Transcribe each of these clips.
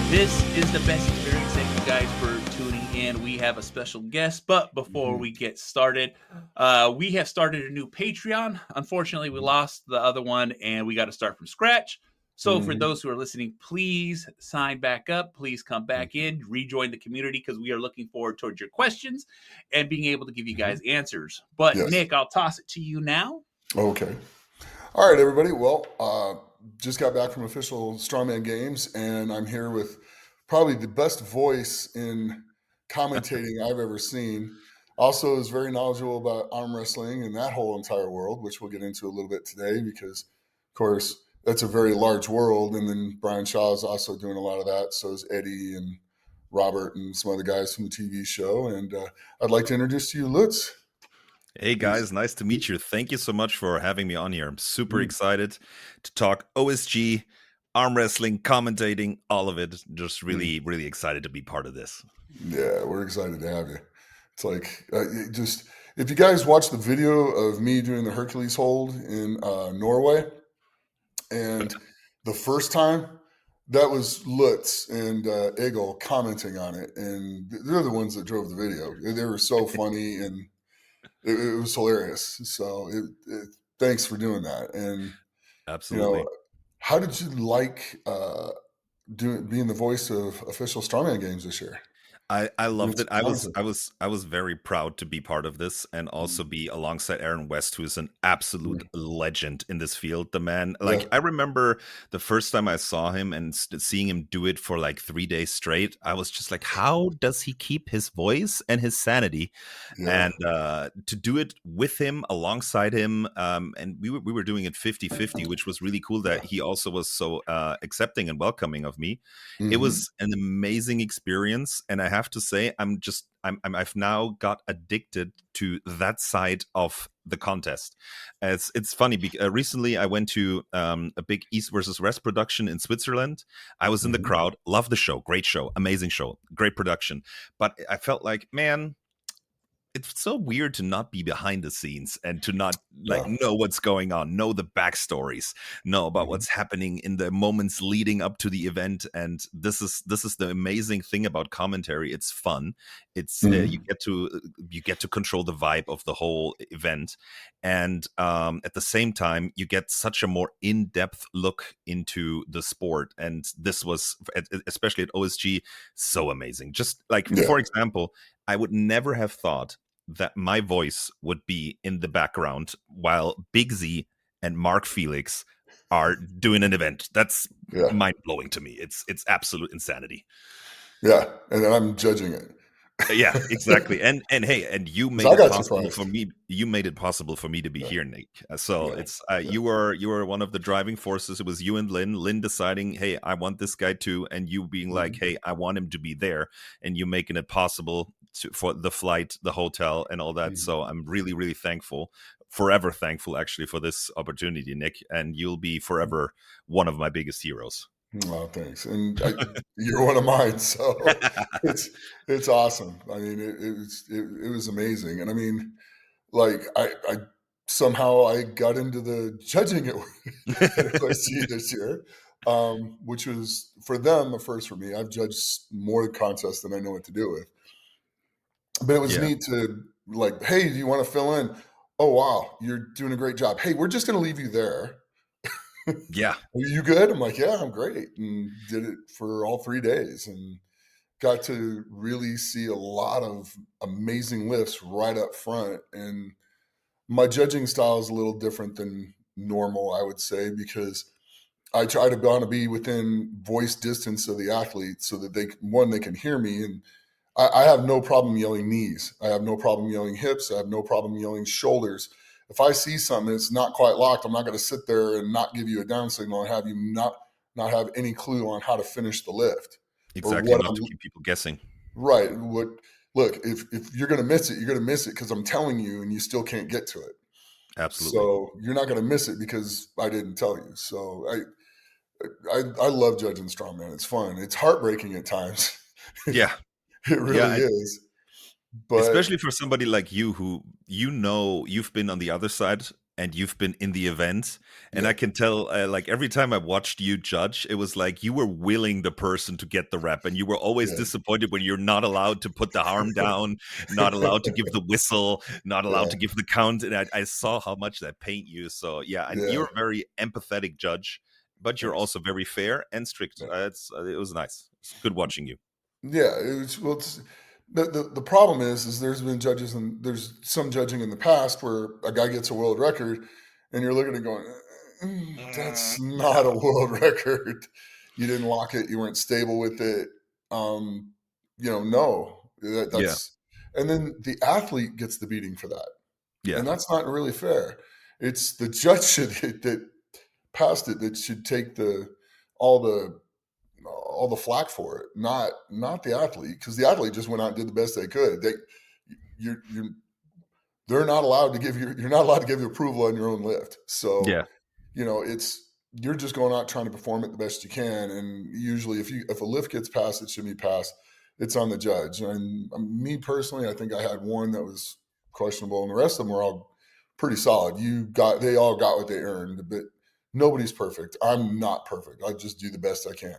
This is the best experience. Thank you guys for tuning in. We have a special guest, but before Mhm, we get started, we have started a new Patreon. Unfortunately, we mhm, lost the other one and we got to start from scratch. So, for mhm, those who are listening, please sign back up. Please come back mhm, in, rejoin the community because we are looking forward towards your questions and being able to give you mhm. guys answers. But, Yes. Nick, I'll toss it to you now. Okay. All right, everybody. Well, just got back from official Strongman games, and I'm here with probably the best voice in commentating I've ever seen. Also, is very knowledgeable about arm wrestling and that whole entire world, which we'll get into a little bit today, because, of course, that's a very large world. And then Brian Shaw is also doing a lot of that. So is Eddie and Robert and some other guys from the TV show. And I'd like to introduce to you Lutz. Hey He's guys, nice to meet you. Thank you so much for having me on here. I'm super mm, excited to talk OSG, arm wrestling, commentating, all of it. Just mm. really, really excited to be part of this. Yeah, we're excited to have you. It's like just if you guys watch the video of me doing the Hercules hold in Norway, and the first time that was Lutz and Egil commenting on it, and they're the ones that drove the video. They were so funny, and it was hilarious. So thanks for doing that. And you know, Absolutely. how did you like doing being the voice of official Strongman games this year? I Doing loved it. some I was commentary. I was I was very proud to be part of this and also be alongside Aaron West, who is an absolute Mhm. legend in this field. The man, Yeah. like I remember the first time I saw him and seeing him do it for like 3 days straight, I was just like, how does he keep his voice and his sanity? Yeah. And to do it with him, alongside him, and we were doing it 50-50, which was really cool Yeah. that he also was so accepting and welcoming of me. It Mhm. was an amazing experience, and I have to say, I've now got addicted to that side of the contest. It's funny because recently I went to a big East versus West production in Switzerland. I was in the Mhm. crowd, loved the show, great show, amazing show, great production. But I felt like, man, it's so weird to not be behind the scenes and to not like Yeah. know what's going on, know the backstories, know about Mhm. what's happening in the moments leading up to the event. And this is the amazing thing about commentary. It's fun. It's Mhm. you get to control the vibe of the whole event, and at the same time you get such a more in-depth look into the sport. And this was, especially at OSG, so amazing. Just like, Yeah. for example, I would never have thought that my voice would be in the background while Big Z and Mark Felix are doing an event. That's Yeah. mind blowing to me. It's absolute insanity. Yeah. And then I'm judging it. Yeah, exactly. And hey, and you 'Cause made I it got possible for surprised. me. You made it possible for me to be Yeah. here, Nick. So Yeah. it's Yeah. you were one of the driving forces. It was you and Lynn deciding, hey, I want this guy too, and you being like, Mhm. hey, I want him to be there, and you making it possible for the flight, the hotel, and all that. Mhm. So I'm really, really thankful, forever thankful, actually, for this opportunity, Nick. And you'll be forever one of my biggest heroes. Oh, thanks. And you're one of mine, so it's it's awesome. I mean, it was amazing. And I mean, like I somehow I got into the judging at OSG this year, which was for them a first for me. I've judged more contests than I know what to do with. But it was Yeah, neat to like, hey, do you want to fill in? Oh wow, you're doing a great job. Hey, we're just going to leave you there. Are yeah. you good? I'm like, yeah, I'm great, and did it for all 3 days, and got to really see a lot of amazing lifts right up front. And my judging style is a little different than normal, I would say, because I try to want to be within voice distance of the athlete so that they can hear me. And I have no problem yelling knees. I have no problem yelling hips. I have no problem yelling shoulders. If I see something that's not quite locked, I'm not going to sit there and not give you a down signal and have you not have any clue on how to finish the lift or Exactly. what Not to I'm keep people guessing. right. What look, if you're going to miss it, you're going to miss it because I'm telling you and you still can't get to it. Absolutely. So you're not going to miss it because I didn't tell you. So I love judging strongman. It's fun. It's heartbreaking at times. Yeah. It Yeah. really is. But Especially for somebody like you who, you've been on the other side and you've been in the event, and Yeah. I can tell, like every time I watched you judge, it was like you were willing the person to get the rep, and you were always Yeah. disappointed when you're not allowed to put the arm down, not allowed to give the whistle, not allowed Yeah. to give the count, and I saw how much that pained you. So yeah, and Yeah. you're a very empathetic judge, but you're Thanks. also very fair and strict. Yeah. It was nice. It's good watching you. Yeah, the problem is there's been judges and there's some judging in the past where a guy gets a world record and you're looking at it going, that's not a Yeah, world record. You didn't lock it, you weren't stable with it. No, yeah, that's and then the athlete gets the beating for that. yeah, And that's not really fair. It's the judge that passed it that should take all the all the flack for it, not the athlete, because the athlete just went out and did the best they could. You they're not allowed to give you you're not allowed to give you approval on your own lift. So yeah, it's you're just going out trying to perform it the best you can. And usually, if a lift gets passed, it should be passed. It's on the judge. And me personally, I think I had one that was questionable, and the rest of them were all pretty solid. They all got what they earned, but nobody's perfect. I'm not perfect. I just do the best I can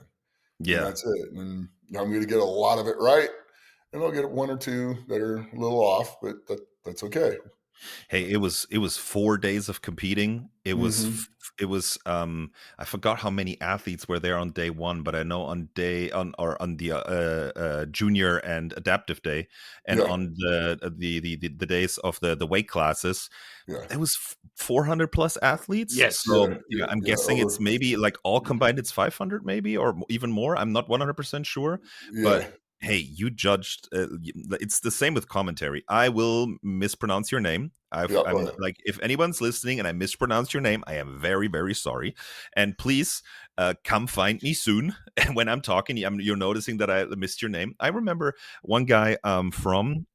and yeah. that's it. And I'm going to get a lot of it right, and I'll get one or two that are a little off, but that's okay. Hey, it was 4 days of competing. Hmm. It was I forgot how many athletes were there on day one, but I know on the junior and adaptive day, and Yeah, on the days of the weight classes, yeah, there was 400 plus athletes. Yes. So yeah, yeah, yeah, I'm yeah. guessing it's maybe like all combined, it's 500 maybe or even more. I'm not 100% sure, but Yeah, hey, you judged. It's the same with commentary. I will mispronounce your name. yeah. I'm like, if anyone's listening and I mispronounce your name, I am very, very sorry. And please come find me soon. And when I'm talking, you're noticing that I missed your name. I remember one guy from.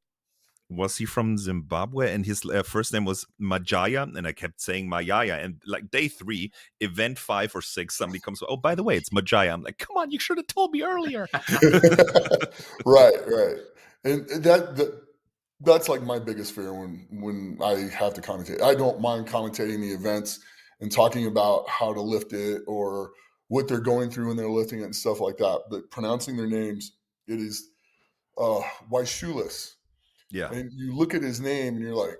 Was he from Zimbabwe? And his first name was Majaya, and I kept saying Mayaya. And like day 3, event 5 or 6, somebody comes. Oh, by the way, it's Majaya. I'm like, come on, you should have told me earlier. Right, right. And that's like my biggest fear when I have to commentate. I don't mind commentating the events and talking about how to lift it or what they're going through when they're lifting it and stuff like that. But pronouncing their names, it is why shoeless. Yeah, And you look at his name and you're like,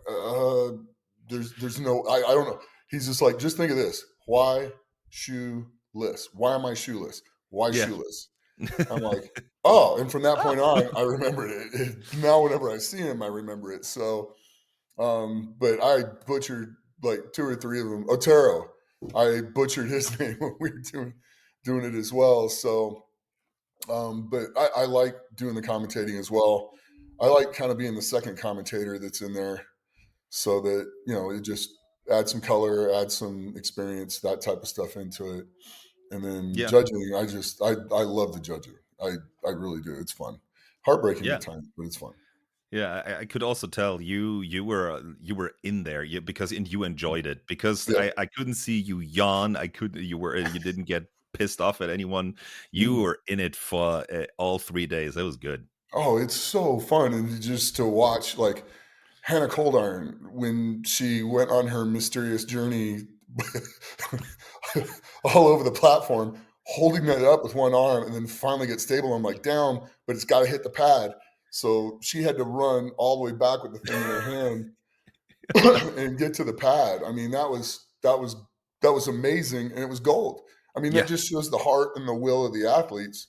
there's no, I don't know. He's just like, just think of this. Why shoeless? Why am I shoeless? Why yeah. shoeless? I'm like, oh, and from that point on, I remembered it. Now, whenever I see him, I remember it. So, but I butchered like 2 or 3 of them. Otero, I butchered his name when we were doing it as well. So, but I like doing the commentating as well. I like kind of being the second commentator that's in there so that, it just adds some color, adds some experience, that type of stuff into it. And then Yeah, judging, I love the judging. I really do. It's fun. Heartbreaking yeah. at times, but it's fun. Yeah, I could also tell you were in there because and you enjoyed it because Yeah. I couldn't see you yawn. You didn't get pissed off at anyone. You Mm. were in it for all 3 days. That was good. Oh, it's so fun. And just to watch like Hannah Coldarn when she went on her mysterious journey all over the platform, holding that up with one arm and then finally get stable. I'm like, down, but it's got to hit the pad. So she had to run all the way back with the thing in her hand and get to the pad. I mean, that was amazing, and it was gold. I mean, that Yeah, just shows the heart and the will of the athletes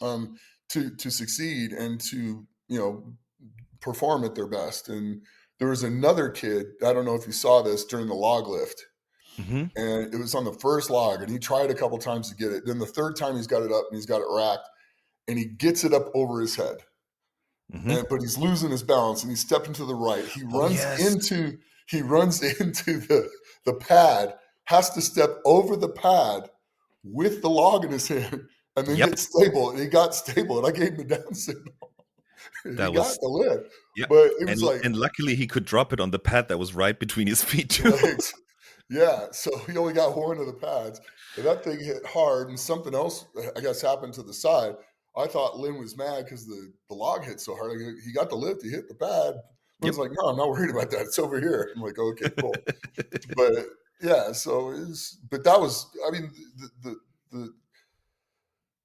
um, to succeed and to perform at their best. And there was another kid. I don't know if you saw this during the log lift, hmm, and it was on the first log, and he tried a couple times to get it. Then the third time he's got it up and he's got it racked, and he gets it up over his head. hmm. But he's losing his balance and he's stepping to the right. He Oh runs yes. into the pad, has to step over the pad with the log in his hand and then Yep. get stable. And he got stable, and I gave him a down signal. He That got was the lift, yeah. but it was And like, and luckily he could drop it on the pad that was right between his feet too. right, yeah. So he only got one of the pads, but that thing hit hard, and something else I guess happened to the side. I thought Lynn was mad because the log hit so hard. He got the lift, he hit the pad, One's Yep. like, no, I'm not worried about that. It's over here. I'm like, okay, cool. But yeah, so but that was, I mean, the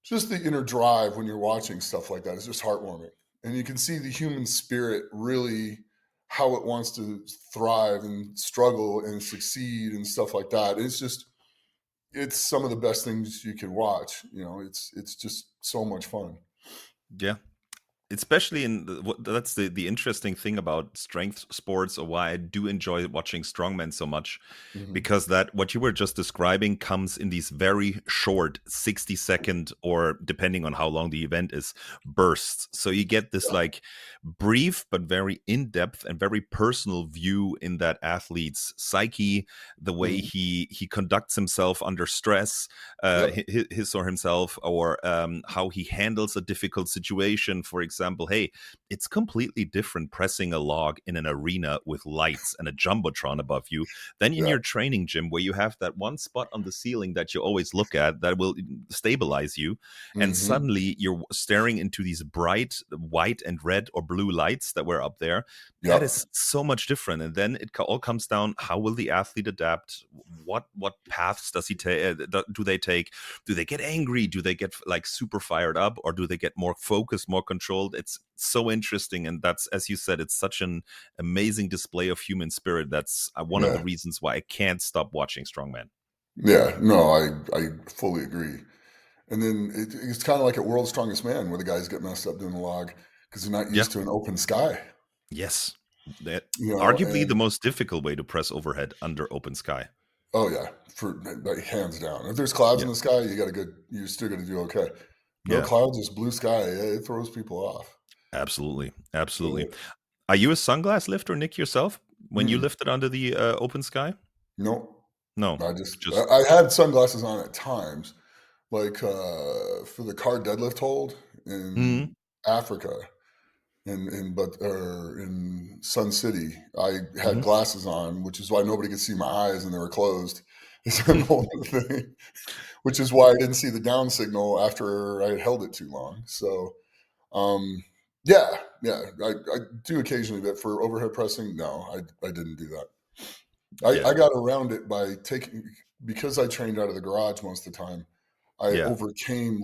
just the inner drive when you're watching stuff like that is just heartwarming. And you can see the human spirit really how it wants to thrive and struggle and succeed and stuff like that. It's some of the best things you can watch. It's just so much fun. Yeah. Especially that's the interesting thing about strength sports, or why I do enjoy watching strongman so much, Hmm. because that what you were just describing comes in these very short 60-second, or depending on how long the event is, bursts. So you get this Yeah. like brief but very in-depth and very personal view in that athlete's psyche, the way Mhm. he conducts himself under stress, Yep. his or himself, or how he handles a difficult situation. For example, hey, it's completely different pressing a log in an arena with lights and a jumbotron above you than in Yeah. your training gym, where you have that one spot on the ceiling that you always look at that will stabilize you, and Hmm. suddenly you're staring into these bright white and red or blue lights that were up there. That Yep. is so much different. And then it all comes down: how will the athlete adapt? What paths does he take? Do they take? Do they get angry? Do they get like super fired up, or do they get more focused, more controlled? It's so interesting, and that's, as you said, it's such an amazing display of human spirit. That's one of the Yeah. reasons why I can't stop watching Strongman. Yeah. No, I fully agree. And then it's kind of like at World's Strongest Man where the guys get messed up doing the log because they're not Yeah. used to an open sky. Yes. That arguably the And most difficult way to press overhead under open sky. oh yeah, for like, hands down. If there's clouds Yeah. in the sky, you're still gonna do okay. No Yeah. clouds, just blue sky. Yeah, it throws people off. Absolutely. Absolutely. But Are you a sunglass lifter, Nick, yourself, when you mm, lifted under the open sky? nope. No. Just I had sunglasses on at times, like for the car deadlift hold Mhm. in Africa. In Sun City, I had Mhm. glasses on, which is why nobody could see my eyes and they were closed. It's a whole other thing, which is why I didn't see the down signal after I had held it too long. So, um, yeah, yeah, I do occasionally, but for overhead pressing, no, I didn't do that. I Yeah. got around it by because I trained out of the garage most of the time. I Yeah. overcame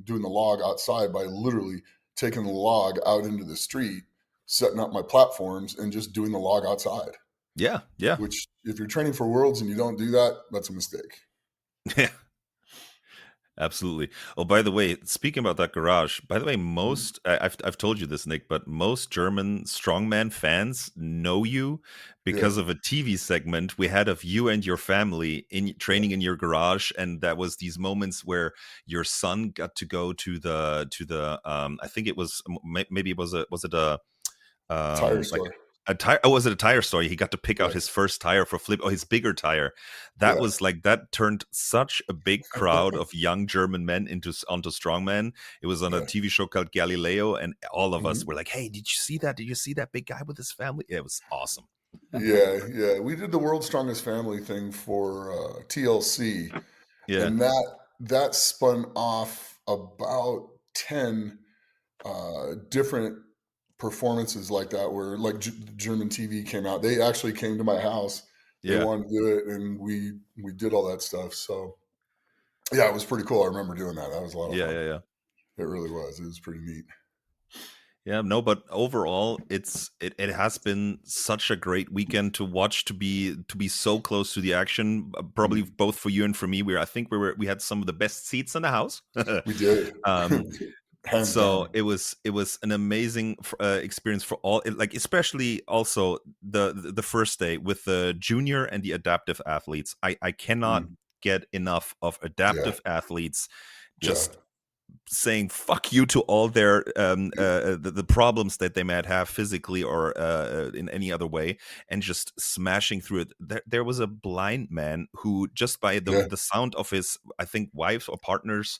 doing the log outside by literally taking the log out into the street, setting up my platforms, and just doing the log outside. Yeah. Yeah. Which, if you're training for worlds and you don't do that, that's a mistake. Yeah. Absolutely. Oh, by the way, speaking about that garage, by the way, Mhm. I've told you this, Nick, but most German strongman fans know you Yeah, because of a TV segment we had of you and your family in yeah. training in your garage, and that was these moments where your son got to go to the I think it was maybe was it a Tire like store. a tire. Oh, was it a tire store? He got to pick out Yeah, his first tire for flip. Oh, his bigger tire. That yeah. was like that turned such a big crowd of young German men onto strongman. It was on a Yeah. TV show called Galileo, and all of us Mhm. were like, "Hey, did you see that? Did you see that big guy with his family?" It was awesome. Yeah, yeah. We did the World's Strongest Family thing for TLC, Yeah, and that spun off about 10 different performances like that where like German TV came out. They actually came to my house. They yeah, wanted to do it, and we did all that stuff. So yeah, it was pretty cool. I remember doing that. That was a lot of yeah, fun. yeah, yeah. It really was. It was pretty neat. Yeah, no, but overall, it has been such a great weekend to watch, to be so close to the action. Probably Mhm. both for you and for me. I think we had some of the best seats in the house. We did, um, hands so down. it was an amazing experience for all. Like especially also the first day with the junior and the adaptive athletes. I cannot Mhm. get enough of Yeah, adaptive athletes yeah, just saying fuck you to all their the problems that they might have physically or in any other way, and just smashing through it. There was a blind man who, just by the yeah. the sound of his, I think, wife's or partner's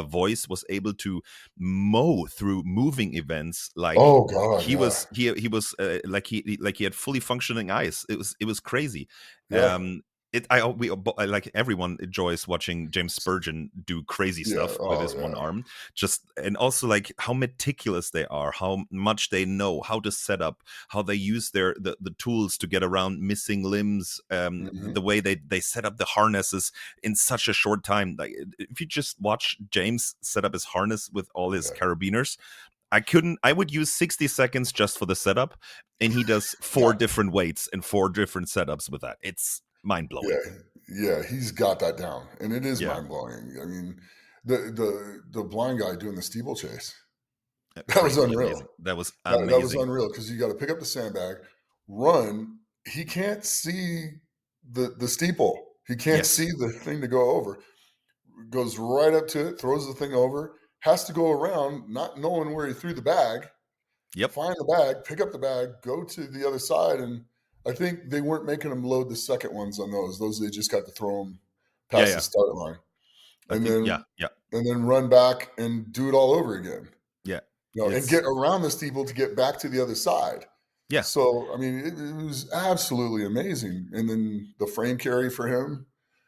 voice, was able to mow through moving events like Oh God, he yeah, was he was like he had fully functioning eyes. It was crazy. yeah. um I like everyone enjoys watching James Spurgeon do crazy Yeah. stuff with Oh his one yeah. arm. Just and also like how meticulous they are, how much they know how to set up, how they use the tools to get around missing limbs, Hmm. the way they set up the harnesses in such a short time. Like if you just watch James set up his harness with all his Yeah. carabiners, I would use 60 seconds just for the setup, and he does four Yeah. different weights and four different setups with that. It's mind blowing. Yeah. Yeah. He's got that down, and it is Yeah, mind blowing. I mean, the blind guy doing the steeplechase, that was crazy unreal. amazing. That was That was amazing. unreal because you got to pick up the sandbag, run. He can't see the steeple. He can't Yes. see the thing to go over. Goes right up to it, throws the thing over, has to go around, not knowing where he threw the bag, Yep. find the bag, pick up the bag, go to the other side. And I think they weren't making him load the second ones on those. Those they just got to throw them Yeah, past the yeah. start line. I And think yeah, then yeah. run back and do it all over again. Yeah. And It's get around the steeple to get back to the other side. yeah. So I mean, it was absolutely amazing. And then the frame carry for him,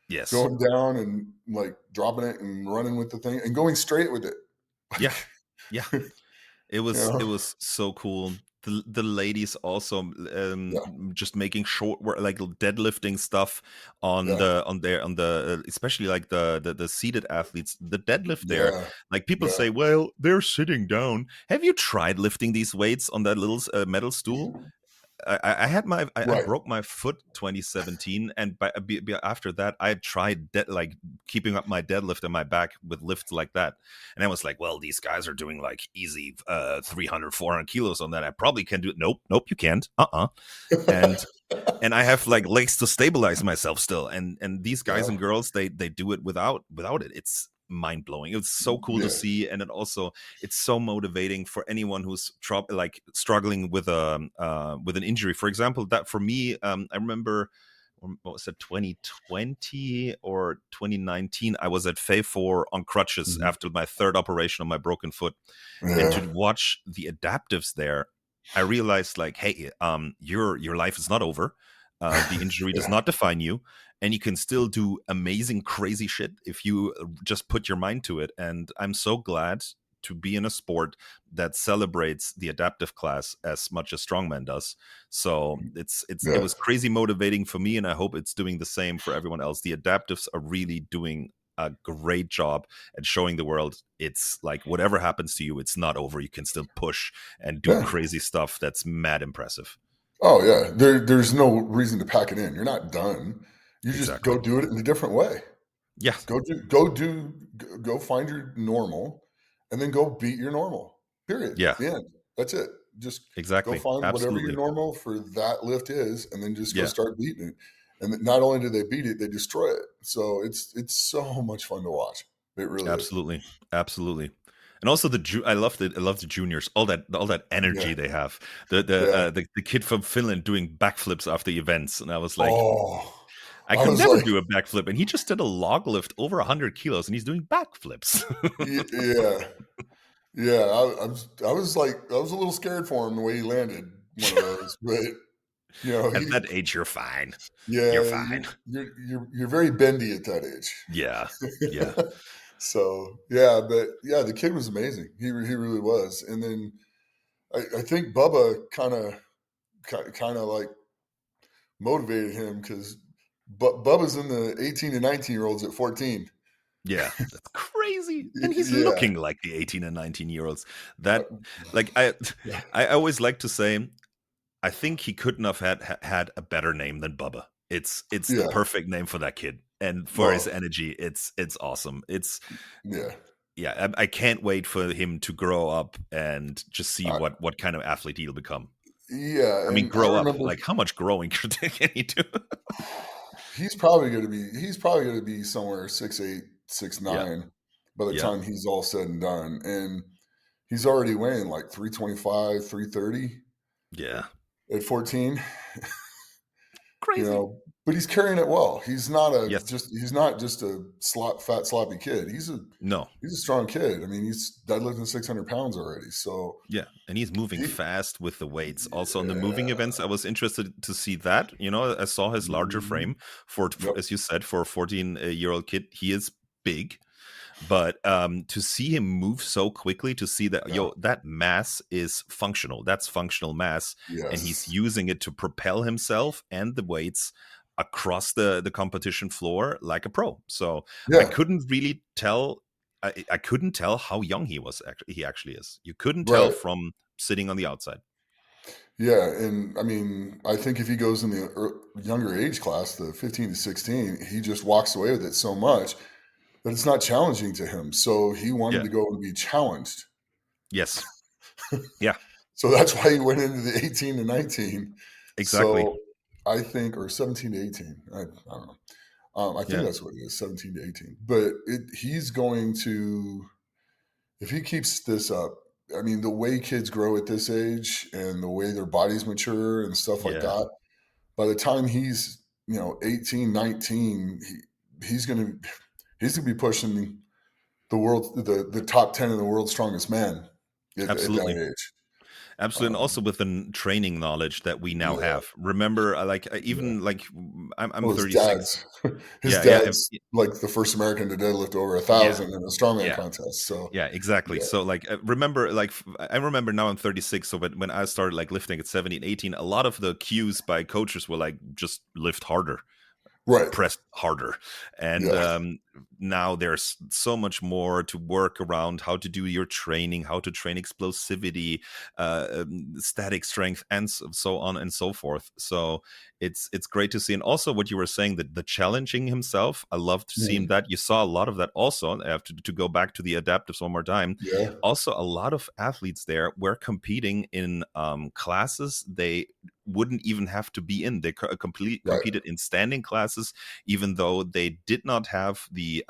Yes. going down and like dropping it and running with the thing and going straight with it. Yeah. Like, Yeah. you know, It was so cool. The ladies also yeah, just making short work like deadlifting stuff on yeah, the especially like the seated athletes, the deadlift there, yeah, like people yeah. say, well, they're sitting down. Have you tried lifting these weights on that little metal stool? I Right. broke my foot 2017, and after that I tried like keeping up my deadlift and my back with lifts like that, and I was like, well, these guys are doing like easy 300 400 kilos on that. I probably can do it. Nope, you can't. And I have like legs to stabilize myself still, and these guys Yeah, and girls, they do it without it. It's mind blowing. It's so cool to yeah. see, and it also it's so motivating for anyone who's like struggling with an injury. For example, that for me, I remember what was it, 2020 or 2019? I was at Fay4 on crutches Mhm. after my third operation on my broken foot, and Yeah, to watch the adaptives there, I realized like, hey, your life is not over. The injury does yeah, not define you, and you can still do amazing, crazy shit if you just put your mind to it. And I'm so glad to be in a sport that celebrates the adaptive class as much as strongman does. So it yeah, was crazy motivating for me, and I hope it's doing the same for everyone else. The adaptives are really doing a great job at showing the world it's like whatever happens to you, it's not over. You can still push and do yeah. crazy stuff that's mad impressive. Oh yeah. There's no reason to pack it in. You're not done. You just Exactly. go do it in a different way. Yeah. Go find your normal, and then go beat your normal. Period. Yeah. The end. That's it. Just go Exactly. find whatever your Absolutely. normal for that lift is, and then just go Yeah. start beating it. And not only do they beat it, they destroy it. So it's so much fun to watch. It really is. Absolutely. Absolutely. And also I love the juniors, all that Yeah. energy they have. Yeah. The kid from Finland doing backflips after events, and I was like, Oh, I I could was never like, do a backflip, and he just did a log lift over 100 kilos, and he's doing backflips. yeah, yeah. I was like, I was a little scared for him the way he landed one of those, but At that age, you're fine. You're yeah, fine. you're very bendy at that age. Yeah. Yeah. So yeah, but yeah, the kid was amazing. He really was. And then I think Bubba kind of like motivated him because but Bubba's in the 18 and 19-year-olds at 14. Yeah, that's crazy. And he's Yeah. looking like the 18 and 19-year-olds. That Uh, like yeah. I always like to say I think he couldn't have had a better name than Bubba. It's the Yeah. perfect name for that kid. And for his Well, energy, it's awesome. It's yeah. yeah, I can't wait for him to grow up and just see I, what kind of athlete he'll become. yeah, I mean, and I grow up. remember Like how much growing can he do? he's probably going to be somewhere 6'8", Yeah. 6'9" by the Yeah. time he's all said and done. And he's already weighing like 325, 330 Yeah. at 14. You Crazy. know, but he's carrying it well. He's not Yes. he's not just a fat sloppy kid. No. He's a strong kid. I mean, he's deadlifting 600 pounds already. So Yeah, and he's moving he, fast with the weights. Also, in the moving yeah. events, I was interested to see that. I saw his larger Mhm. frame for, Yep. as you said, for a 14-year-old kid. He is big, but to see him move so quickly, to see that Yeah. that mass is functional. That's functional mass, and he's Yes. using it to propel himself and the weights across the competition floor like a pro. So I Yeah. couldn't really tell. I couldn't tell how young he was. He actually is. You couldn't tell Right. from sitting on the outside. Yeah. And I mean, I think if he goes in the younger age class, the 15 to 16, he just walks away with it so much that it's not challenging to him. So he wanted Yeah. to go and be challenged. Yes. Yeah. So that's why he went into the 18 to 19. Exactly. So I think, or 17 to 18. I don't know. I think Yeah. that's what it is, 17 to 18. But he's going to, if he keeps this up, I mean, the way kids grow at this age and the way their bodies mature and stuff like Yeah. that, by the time he's, 18, 19, he's going to be pushing the top 10 of the world's strongest men at Absolutely. that age. Absolutely, and also with the training knowledge that we now Yeah. have. Remember, Yeah. even like I'm Well, his 36. dad's his Yeah, yeah, dad's like the first American to deadlift over yeah, 1,000 in a strongman yeah. contest. So Yeah, exactly. yeah, So like remember like I remember now I'm 36, so when I started like lifting at 17, 18, a lot of the cues by coaches were like just lift harder, right, press harder. And yeah, now there's so much more to work around how to do your training, how to train explosivity, static strength, and so on and so forth. So it's great to see. And also what you were saying, that the challenging himself, I love to see him. mhm, That you saw a lot of that also. I have to go back to the adaptives one more time. yeah, Also, a lot of athletes there were competing in classes they wouldn't even have to be in. They right, competed in standing classes, even though they did not have the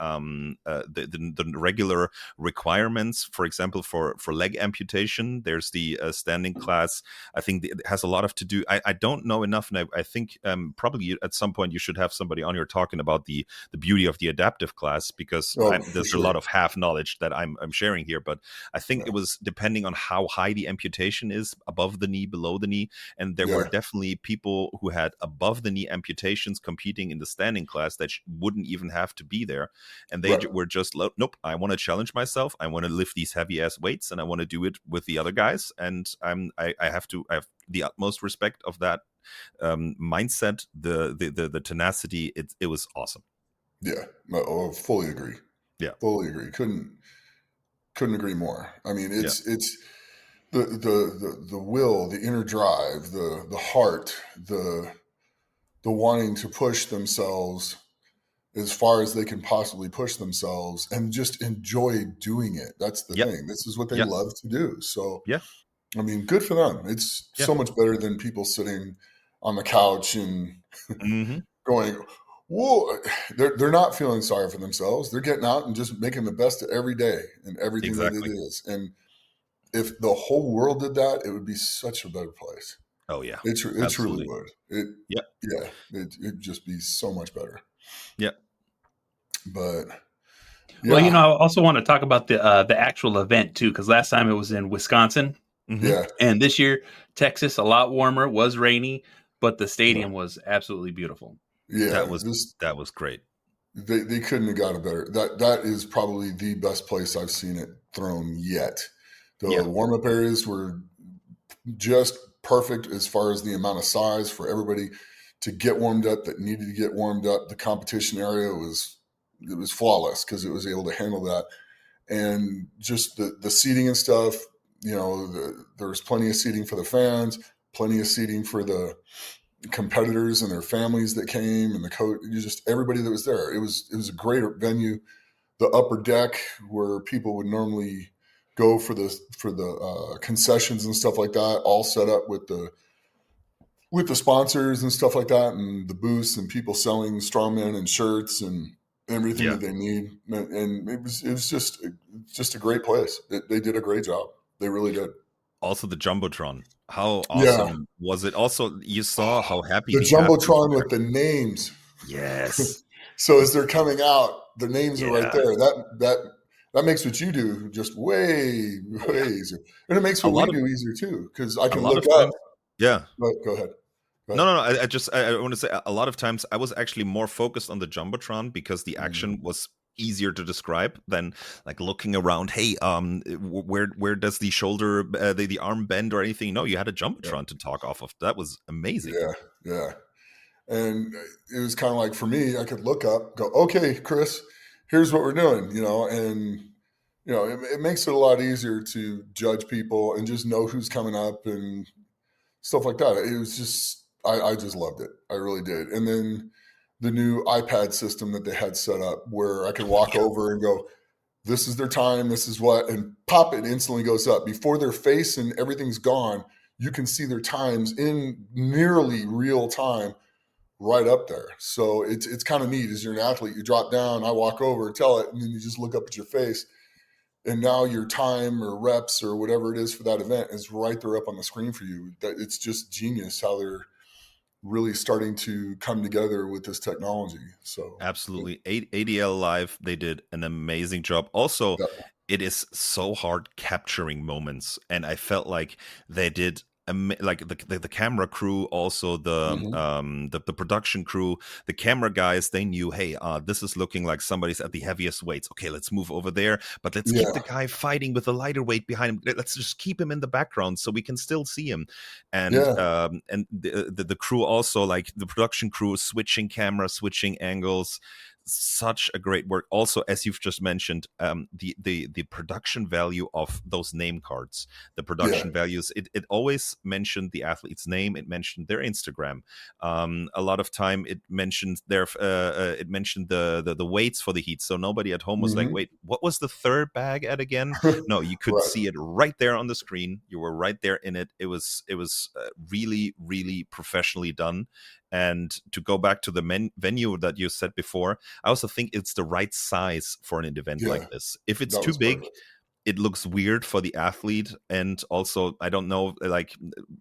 regular requirements. For example, for leg amputation, there's the standing class. I think it has a lot of to do. I don't know enough, and I think probably at some point you should have somebody on here talking about the beauty of the adaptive class, because oh, for there's a lot sure, of half knowledge that I'm sharing here. But I think yeah, it was depending on how high the amputation is, above the knee, below the knee, and there were yeah, definitely people who had above the knee amputations competing in the standing class that wouldn't even have to be there, and they right, were just nope, I want to challenge myself, I want to lift these heavy ass weights, and I want to do it with the other guys, and I have the utmost respect of that mindset, the tenacity. It was awesome. yeah. No, oh, fully agree, Yeah. fully agree. Couldn't agree more. I mean, Yeah. it's the will, the inner drive, the heart, the wanting to push themselves as far as they can possibly push themselves and just enjoy doing it. That's the Yep. thing. This is what they Yeah. love to do. So, Yeah. I mean, good for them. It's Yeah. so much better than people sitting on the couch and Hmm. going, whoa, they're not feeling sorry for themselves. They're getting out and just making the best of every day and everything that it Exactly. is. And if the whole world did that, it would be such a better place. Oh yeah. It truly Absolutely. would. It Yep. yeah, it'd just be so much better. Yeah. But Well, yeah, I also want to talk about the actual event too, because last time it was in Wisconsin, Hmm. yeah, and this year Texas, a lot warmer, was rainy, but the yeah, stadium was absolutely beautiful. That yeah. was that was great. They couldn't have got a better. That is probably the best place I've seen it thrown yet. The Yeah. warm up areas were just perfect as far as the amount of size for everybody to get warmed up that needed to get warmed up. The competition area was flawless because it was able to handle that, and just the seating and stuff. There was plenty of seating for the fans, plenty of seating for the competitors and their families that came, and the coach. Just everybody that was there. It was a great venue. The upper deck where people would normally go for the concessions and stuff like that, all set up with the sponsors and stuff like that, and the booths and people selling strongman and shirts and everything Yeah. that they need. And it was just a great place. They did a great job. They really did. Also the Jumbotron. How Yeah. awesome was it? Also, you saw how happy The the athletes Jumbotron were. with the names. Yes. So as they're coming out, the names are right Yeah. there. That makes what you do just way, Oh way yeah. easier. And it makes A what we lot of do easier too, because I a can lot look of up. times. Yeah. Go ahead. Go No, ahead. no, no. I just I want to say a lot of times I was actually more focused on the Jumbotron because the Mm, action was easier to describe than like looking around. Hey, where does the shoulder, the arm bend or anything? No, you had a yeah, Jumbotron to talk off of. That was amazing. yeah, yeah. And it was kind of like for me, I could look up, go, okay, Chris, here's what we're doing, and it makes it a lot easier to judge people and just know who's coming up and stuff like that. It was just, I just loved it. I really did. And then the new iPad system that they had set up where I could walk over and go, this is their time, this is what, and pop, it instantly goes up. Before their face and everything's gone, you can see their times in nearly real time right up there. So it's kind of neat. As you're an athlete, you drop down, I walk over, tell it, and then you just look up at your face. And now your time or reps or whatever it is for that event is right there up on the screen for you. That it's just genius how they're really starting to come together with this technology. So Absolutely. ADL Live, they did an amazing job. Also, that, it is so hard capturing moments, and I felt like they did like the camera crew, also mhm. the production crew, the camera guys. They knew, hey, this is looking like somebody's at the heaviest weights. Okay, let's move over there, but let's keep the Yeah, guy fighting with the lighter weight behind him. Let's just keep him in the background so we can still see him. yeah, And the crew also, like the production crew, switching camera, switching angles, such a great work. Also, as you've just mentioned, the production value of those name cards, the yeah. production values, it always mentioned the athlete's name, it mentioned their Instagram. A lot of time it mentioned it mentioned the weights for the heat, so nobody at home was like, Hmm. wait, what was the third bag at again? No, you could Right. see it right there on the screen. You were right there in it. It was really, really professionally done. And to go back to the venue that you said before, I also think it's the right size for an event Yeah, like this. If it's that too was big, perfect. it looks weird for the athlete. And also, I don't know, like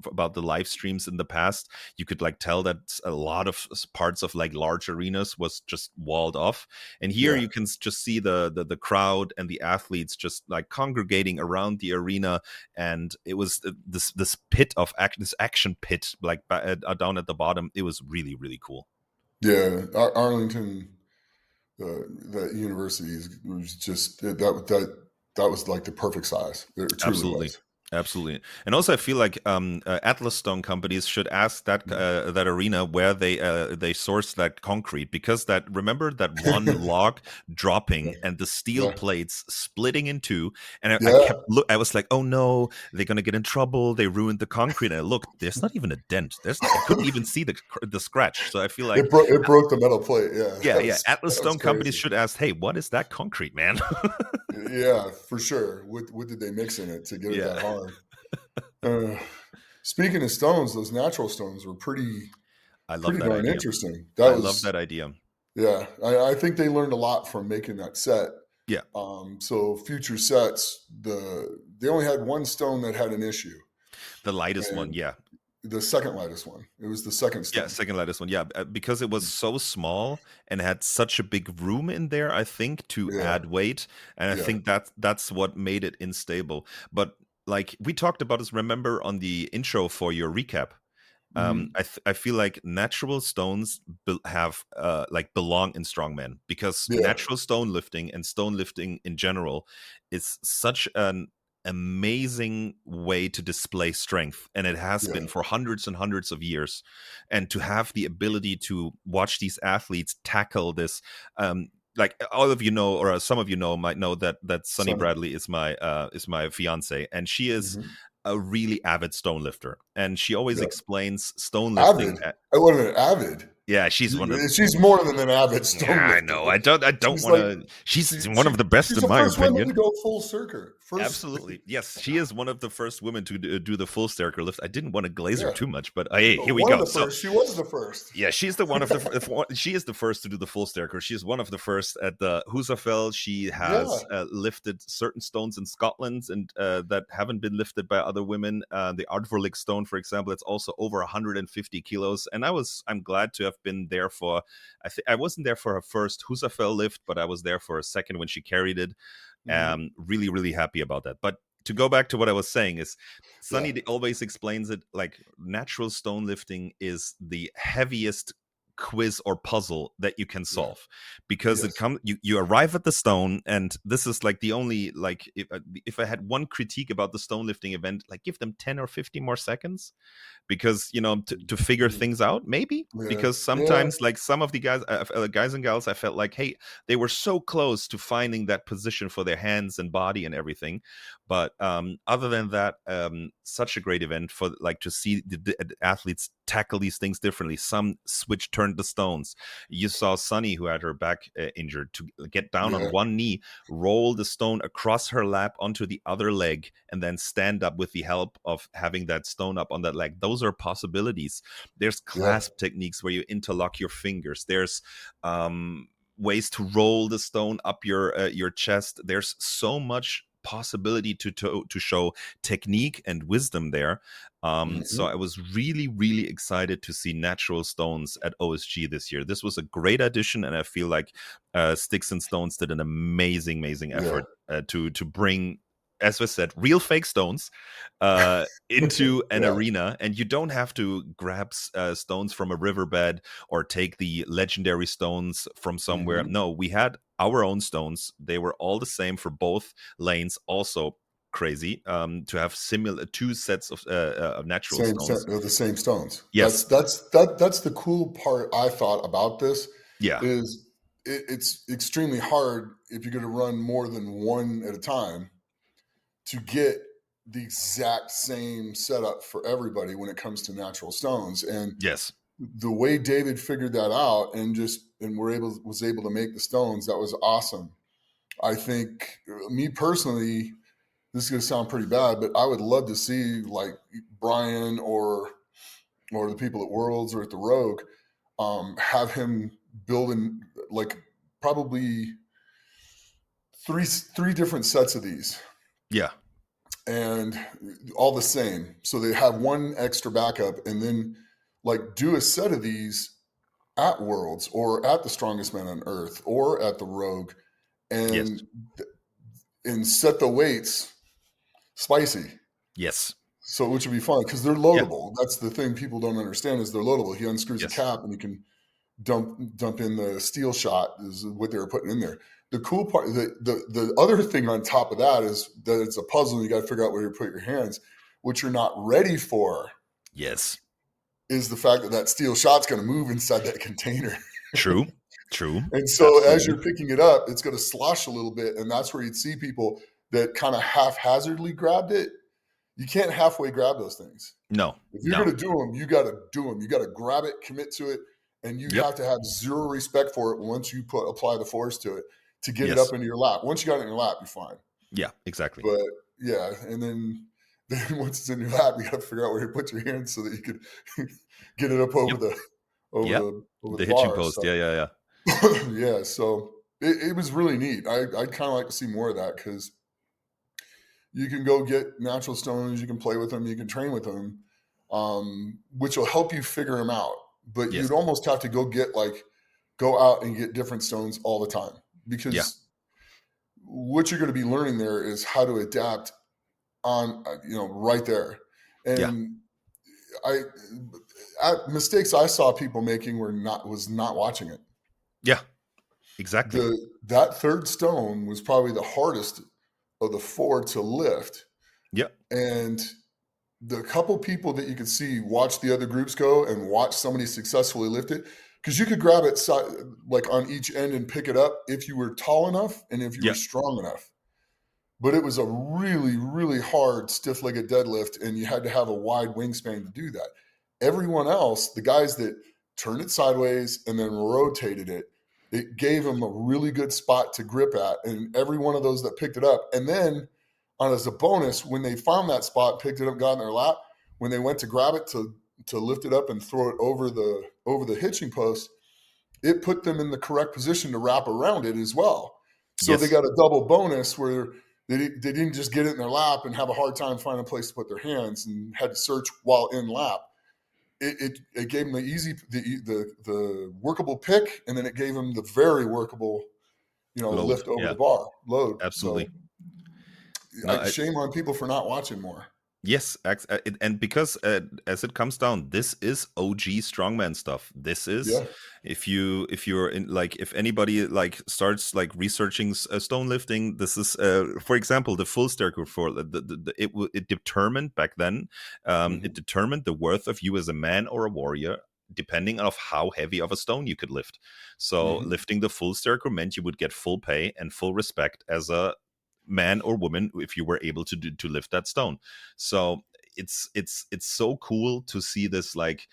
about the live streams in the past, you could like tell that a lot of parts of like large arenas was just walled off, and here Yeah, you can just see the crowd and the athletes just like congregating around the arena. And it was this pit of this action pit like down at the bottom. It was really, really cool. yeah. Arlington, that university was just that was like the perfect size. It truly Absolutely. was. Absolutely. And also, I feel like Atlas Stone companies should ask that arena where they source that concrete, because that, remember that one log Yeah, dropping and the steel yeah, plates splitting in two, and I yeah. kept I was like, oh no, they're gonna get in trouble. They ruined the concrete. And I looked, there's not even a dent. I couldn't even see the scratch. So I feel like, It broke the metal plate. Yeah, yeah, yeah, Atlas that was Stone companies crazy. should ask, hey, what is that concrete, man? Yeah, for sure. What did they mix in it to get it Yeah, that hard? Uh, Speaking of stones, those natural stones were pretty I love pretty that darn idea. interesting. I love that idea. Yeah, I think they learned a lot from making that set. Yeah. So future sets, they only had one stone that had an issue, The lightest one, and yeah. the second lightest one. It was the second Yeah, stone. second lightest one. Yeah, because it was so small and had such a big room in there, I think, to Yeah, add weight. And I yeah, think that's what made it unstable. But like we talked about this, remember, on the intro for your recap. hmm, I feel like natural stones have like belong in strongman, because yeah, natural stone lifting and stone lifting in general is such an amazing way to display strength, and it has yeah, been for hundreds and hundreds of years. And to have the ability to watch these athletes tackle this, like all of you know, or some of you know, might know that Sunny Sonny. Bradley is my fiance, and she is Hmm. a really avid stone lifter, and she always Yeah, explains stone lifting avid. I wasn't avid. Yeah, she's one of. She's more than an avid stone Yeah, I lifter. know. I don't She's want like to. She's one of the best she's in the my first woman opinion. to go full circuit. First, Absolutely. Yes, she is one of the first women to do the full staircar lift. I didn't want to glaze her yeah, too much, but hey, here we one of go. the So, first. She was the first. yeah, she's the one of the she is the first to do the full staircar. She is one of the first at the Husafell. She Yeah, has lifted certain stones in Scotland and that haven't been lifted by other women. The Ardvorlik stone, for example, it's also over 150 kilos. And I'm glad to have been there for. I wasn't there for her first Husafell lift, but I was there for a second when she carried it. Really, really happy about that. But to go back to what I was saying is yeah, Sunny always explains it like natural stone lifting is the heaviest quiz or puzzle that you can yeah, solve because it yes, comes you arrive at the stone, and this is like the only like if I had one critique about the stone lifting event, like give them 10 or 50 more seconds because to figure things out maybe yeah, because yeah, sometimes like some of the guys and gals I felt like, hey, they were so close to finding that position for their hands and body and everything, but other than that, such a great event for like to see the athletes tackle these things differently. Some switch turned the stones. You saw Sunny, who had her back injured, to get down on yeah, one knee, roll the stone across her lap onto the other leg, and then stand up with the help of having that stone up on that leg. Those are possibilities. There's yeah, clasp techniques where you interlock your fingers. There's ways to roll the stone up your chest. There's so much possibility to show technique and wisdom there. So I was really, really excited to see natural stones at OSG this year. This was a great addition, and I feel like Sticks and Stones did an amazing, amazing yeah, effort to bring, as I said, real fake stones into an yeah. arena, and you don't have to grab stones from a riverbed or take the legendary stones from somewhere. Mhm. No, we had our own stones. They were all the same for both lanes. Also crazy to have similar two sets of natural stones. The same stones. Yes. That's the cool part I thought about this Yeah. is it's extremely hard if you're going to run more than one at a time to get the exact same setup for everybody when it comes to natural stones. And Yes. the way David figured that out and was able to make the stones, that was awesome. I think me personally, this is going to sound pretty bad, but I would love to see like Brian or the people at Worlds or at the Rogue have him building like probably three different sets of these Yeah. and all the same. So they have one extra backup and then like do a set of these at Worlds or at the Strongest Man on Earth or at the Rogue Yes. and set the weights spicy. Yes. So which would be fun because they're Yeah. loadable. That's the thing people don't understand is they're loadable. He unscrews the Yes. cap and you can dump in the steel shot is what they were putting in there. The cool part, the other thing on top of that is that it's a puzzle. You got to figure out where you put your hands. What you're not ready for Yes. is the fact that steel shot's going to move inside that container. True. True. And so as Absolutely. you're picking it up, it's going to slosh a little bit. And that's where you'd see people that kind of haphazardly grabbed it. You can't halfway grab those things. No. If you're No. going to do them, you got to do them. You got to grab it, commit to it, and you Yep. have to have zero respect for it once you apply the force to it to get it Yes. up into your lap. Once you got it in your lap, you're fine. Yeah. Exactly. But yeah, and then once it's in your lap, you got to figure out where you put your hands so that you could get it up over Yep. the Yep. over The the hitching bar. post. So, Yeah. Yeah. Yeah. yeah, so it was really neat. I'd kind of like to see more of that because you can go get natural stones, you can play with them, you can train with them, which will help you figure them out. But Yes. you'd almost have to go out and get different stones all the time because Yeah. what you're going to be learning there is how to adapt on, right there. Yeah. And mistakes I saw people making was not watching it. Yeah. Exactly. That third stone was probably the hardest of the four to lift. Yeah. And the couple people that you could see watch the other groups go and watch somebody successfully lift it, because you could grab it like on each end and pick it up if you were tall enough and if you Yeah. were strong enough. But it was a really, really hard stiff-legged deadlift, and you had to have a wide wingspan to do that. Everyone else, the guys that turned it sideways, and then rotated it. It gave them a really good spot to grip at, and every one of those that picked it up. And then, as a bonus, when they found that spot, picked it up, got in their lap, when they went to grab it to lift it up and throw it over the hitching post, it put them in the correct position to wrap around it as well. So they got a double bonus where they didn't just get it in their lap and have a hard time finding a place to put their hands and had to search while in lap. It gave them the workable pick, and then it gave them the very workable, Load, lift over the bar load. Absolutely. So shame on people for not watching more. Yes, and because as it comes down, this is OG strongman stuff. This is if you're in, like, if anybody like starts like researching stone lifting, this is for example the full staircase for it determined back then. It determined the worth of you as a man or a warrior, depending on how heavy of a stone you could lift. So lifting the full staircase meant you would get full pay and full respect as a man or woman if you were able to lift that stone. So it's so cool to see this like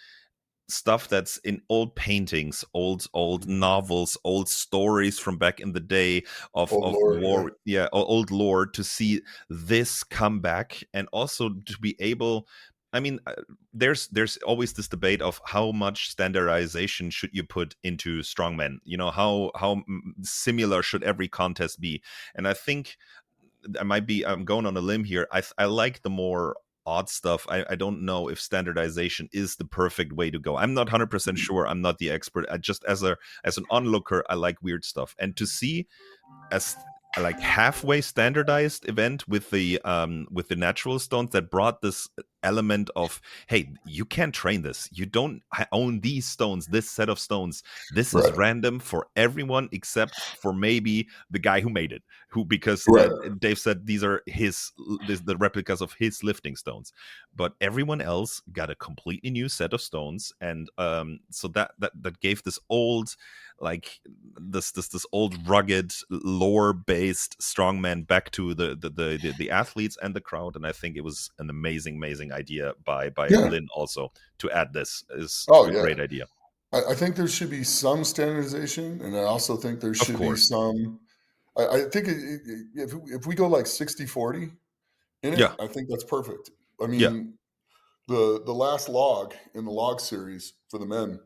stuff that's in old paintings, old novels, old stories from back in the day of war, old lore, to see this come back, and also to be able, I mean, there's always this debate of how much standardization should you put into strongman. How similar should every contest be? And I think I'm going on a limb here. I like the more odd stuff. I don't know if standardization is the perfect way to go. I'm not 100% sure. I'm not the expert. I just as an onlooker, I like weird stuff. And to see as like halfway standardized event with the natural stones that brought this element of, hey, you can't train this, you don't own these stones, this set of stones, this is random for everyone except for maybe the guy who made it, because Dave said these are the replicas of his lifting stones, but everyone else got a completely new set of stones. And so that gave this old, like this old rugged lore based strongman back to the athletes and the crowd. And I think it was an amazing idea by Lynn also to add this. Is a great idea. I think there should be some standardization, and I also think there should be some. I think if we go like 60-40 in it, I think that's perfect. I mean, the last log in the log series for the men,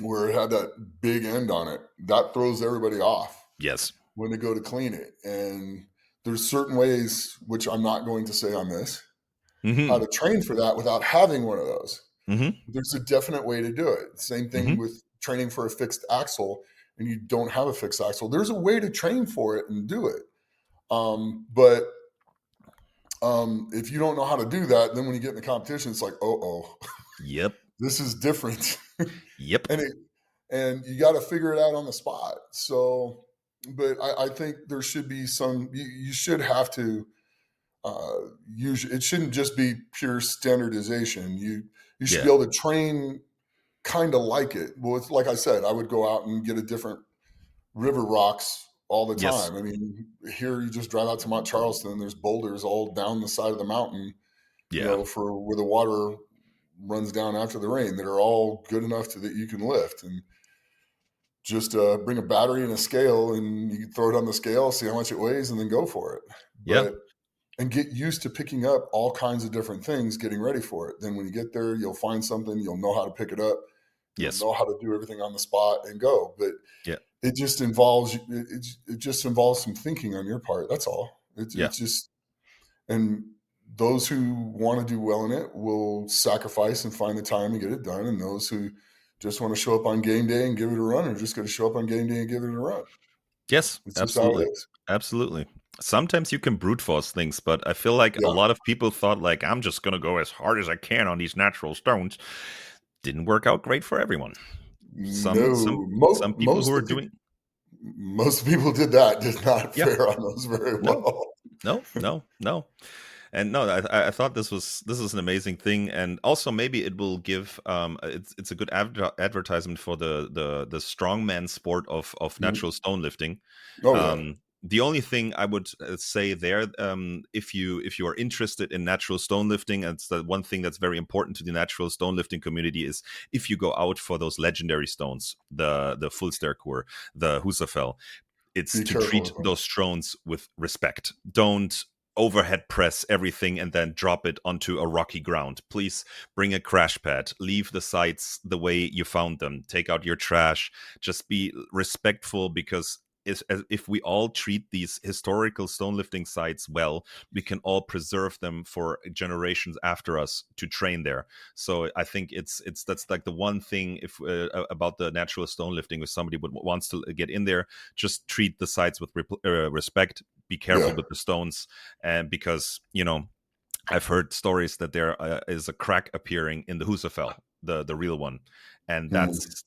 where it had that big end on it, that throws everybody off. Yes. When they go to clean it. And there's certain ways, which I'm not going to say on this, how to train for that without having one of those. There's a definite way to do it. Same thing with training for a fixed axle, and you don't have a fixed axle. There's a way to train for it and do it. But if you don't know how to do that, then when you get in the competition, it's like, yep, this is different. Yep. And you got to figure it out on the spot. So, but I think there should be some, you should have to use, it shouldn't just be pure standardization. You should be able to train kind of like it. Well, it's, like I said, I would go out and get a different river rocks all the time. I mean, here you just drive out to Mount Charleston, there's boulders all down the side of the mountain, for where the water runs down after the rain, that are all good enough that you can lift. And just bring a battery and a scale, and you can throw it on the scale, see how much it weighs, and then go for it. And get used to picking up all kinds of different things, getting ready for it. Then when you get there, you'll find something, you'll know how to pick it up, you'll know how to do everything on the spot and go. But it just involves some thinking on your part. That's all. It's just, and those who want to do well in it will sacrifice and find the time to get it done. And those who just want to show up on game day and give it a run are just going to show up on game day and give it a run. Yes, absolutely. Absolutely. Sometimes you can brute force things, but I feel like a lot of people thought, like, I'm just going to go as hard as I can on these natural stones. Didn't work out great for everyone. Some people who are doing... Most people did not fare on those very well. No. And no, I thought this is an amazing thing, and also maybe it will give it's a good advertisement for the strongman sport of natural stone lifting. The only thing I would say there, if you are interested in natural stone lifting, and it's the one thing that's very important to the natural stone lifting community, is if you go out for those legendary stones, the Fullstärkur, the Husafell, it's Be to careful treat with them. those stones with respect. Don't overhead press everything and then drop it onto a rocky ground. Please bring a crash pad. Leave the sites the way you found them. Take out your trash. Just be respectful, because if we all treat these historical stone lifting sites well, we can all preserve them for generations after us to train there. So I think that's like the one thing if about the natural stone lifting. If somebody wants to get in there, just treat the sites with respect. Be careful Yeah. with the stones, and because I've heard stories that there is a crack appearing in the Husafell, the real one, and that's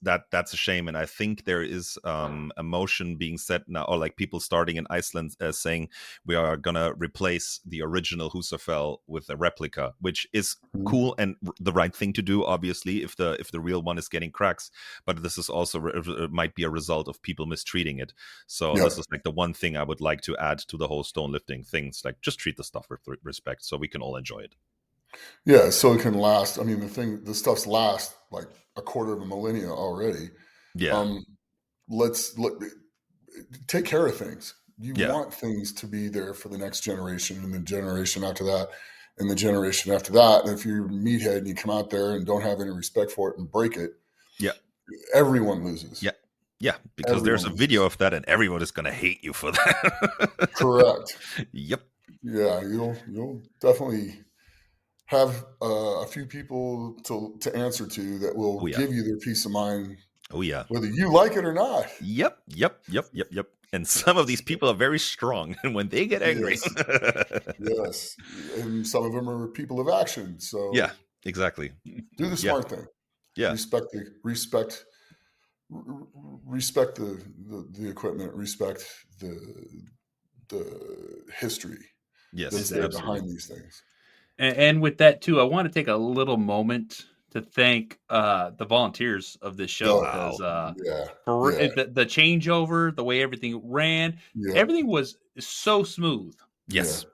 a shame. And I think there is a motion being set now, or like people starting in Iceland saying we are gonna replace the original Husafell with a replica, which is cool and the right thing to do, obviously, if the real one is getting cracks. But this is also might be a result of people mistreating it. So this is like the one thing I would like to add to the whole stone lifting things. Like, just treat the stuff with respect, so we can all enjoy it. Yeah, so it can last. I mean, the stuff's last like a quarter of a millennia already. Yeah. Let's take care of things. You Yeah. want things to be there for the next generation, and the generation after that, and the generation after that. And if you're a meathead and you come out there and don't have any respect for it and break it, Yeah. everyone loses. Yeah. Yeah, because there's a video of that, and everyone is gonna hate you for that. Correct. Yep. Yeah, you'll definitely have a few people to answer to that will give you their peace of mind. Oh yeah. Whether you like it or not. Yep. And some of these people are very strong, and when they get angry, yes, and some of them are people of action. So yeah, exactly. Do the smart thing. Yeah. Respect the equipment. Respect the history. Yes, that's there behind these things. And with that too, I want to take a little moment to thank the volunteers of this show, because the changeover, the way everything ran, everything was so smooth. Yes.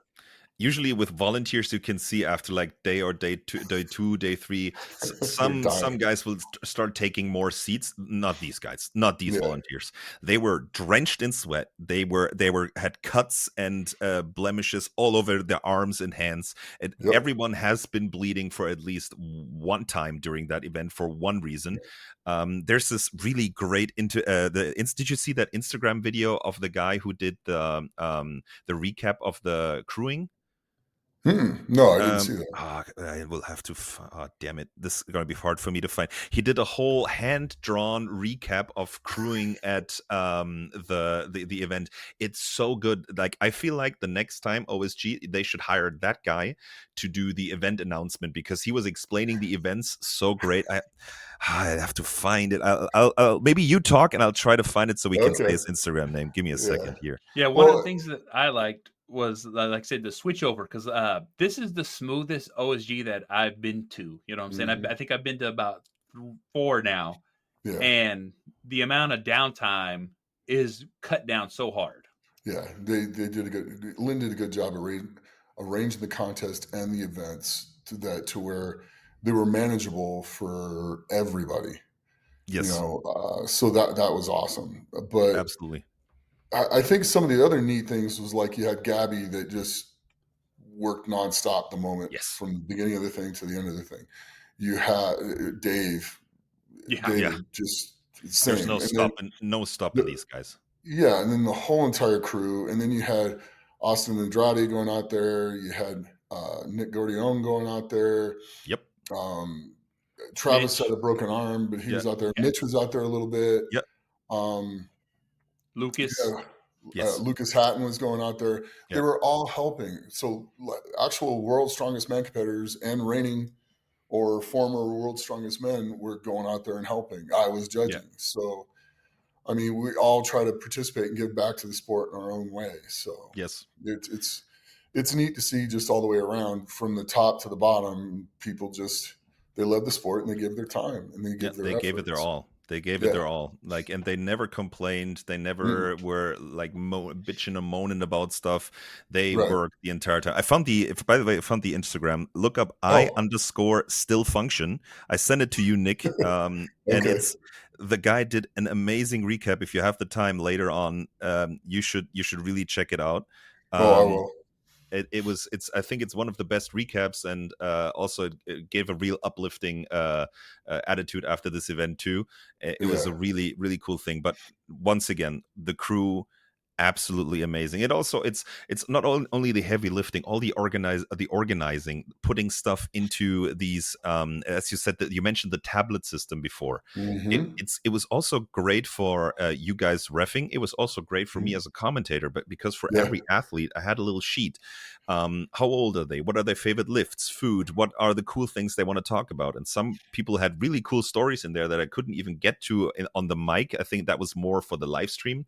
Usually with volunteers, you can see after like day two, day three, some guys will start taking more seats. Not these guys, not these volunteers. They were drenched in sweat. They had cuts and blemishes all over their arms and hands. And everyone has been bleeding for at least one time during that event for one reason. There's this really great did you see that Instagram video of the guy who did the recap of the crewing? No, I didn't see that. I will have to. Damn it! This is gonna be hard for me to find. He did a whole hand-drawn recap of crewing at the event. It's so good. Like, I feel like the next time OSG, they should hire that guy to do the event announcement, because he was explaining the events so great. I have to find it. I'll maybe you talk and I'll try to find it so we can say his Instagram name. Give me a second here. Yeah, one of the things that I liked was, like I said, the switch over, because this is the smoothest OSG that I've been to. You know what I'm saying? I think I've been to about 4 now, and the amount of downtime is cut down so hard. Yeah, they did Lynn did a good job of arranging the contest and the events to where they were manageable for everybody. Yes, so that was awesome. But absolutely. I think some of the other neat things was like you had Gabby that just worked nonstop the moment from the beginning of the thing to the end of the thing. You had Dave. Just same. There's no stopping these guys. Yeah, and then the whole entire crew, and then you had Austin Andrade going out there. You had Nick Gordione going out there. Yep. Travis had a broken arm, but he was out there. Mitch was out there a little bit. Yep. Lucas. Lucas Hatton was going out there. They were all helping. So actual world's strongest man competitors and reigning or former world's strongest men were going out there and helping. I was judging. So, I mean, we all try to participate and give back to the sport in our own way. So it's neat to see just all the way around from the top to the bottom. People they love the sport and they give their time and they give their gave it their all. They gave it Yeah. their all, like, and they never complained. They never were like bitching and moaning about stuff. They Right. worked the entire time. I found by the way, I found the Instagram. Look up Oh, I_still function. I sent it to you, Nick. And okay. it's the guy did an amazing recap. If you have the time later on, you should really check it out. Oh, I Um, will. it's I think it's one of the best recaps, and also it gave a real uplifting attitude after this event too. It was Yeah. a really cool thing. But once again, the crew, absolutely amazing. It's not only the heavy lifting, all the organizing, putting stuff into these, as you said, that you mentioned the tablet system before. Mm-hmm. It was also great for you guys reffing. It was also great for me as a commentator, but because for Yeah. every athlete I had a little sheet. How old are they? What are their favorite lifts, food? What are the cool things they want to talk about? And some people had really cool stories in there that I couldn't even get to on the mic. I think that was more for the live stream.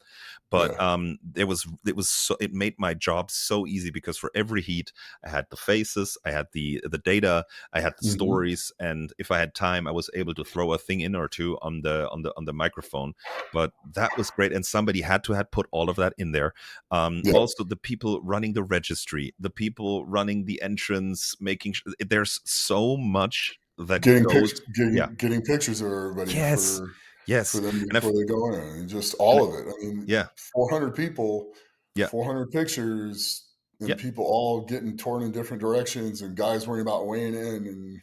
But Yeah. it made my job so easy, because for every heat I had the faces, I had the data, I had the Mm-hmm. stories, and if I had time, I was able to throw a thing in or two on the microphone. But that was great, and somebody had put all of that in there. Yeah. Also, the people running the registry, the people running the entrance, making sure there's so much that Getting goes. pictures, Yeah. getting pictures of everybody Yes. for Yes. them And before they go in, and just and all of it. I mean, yeah. 400 people, Yeah. 400 pictures, and Yeah. people all getting torn in different directions, and guys worrying about weighing in, and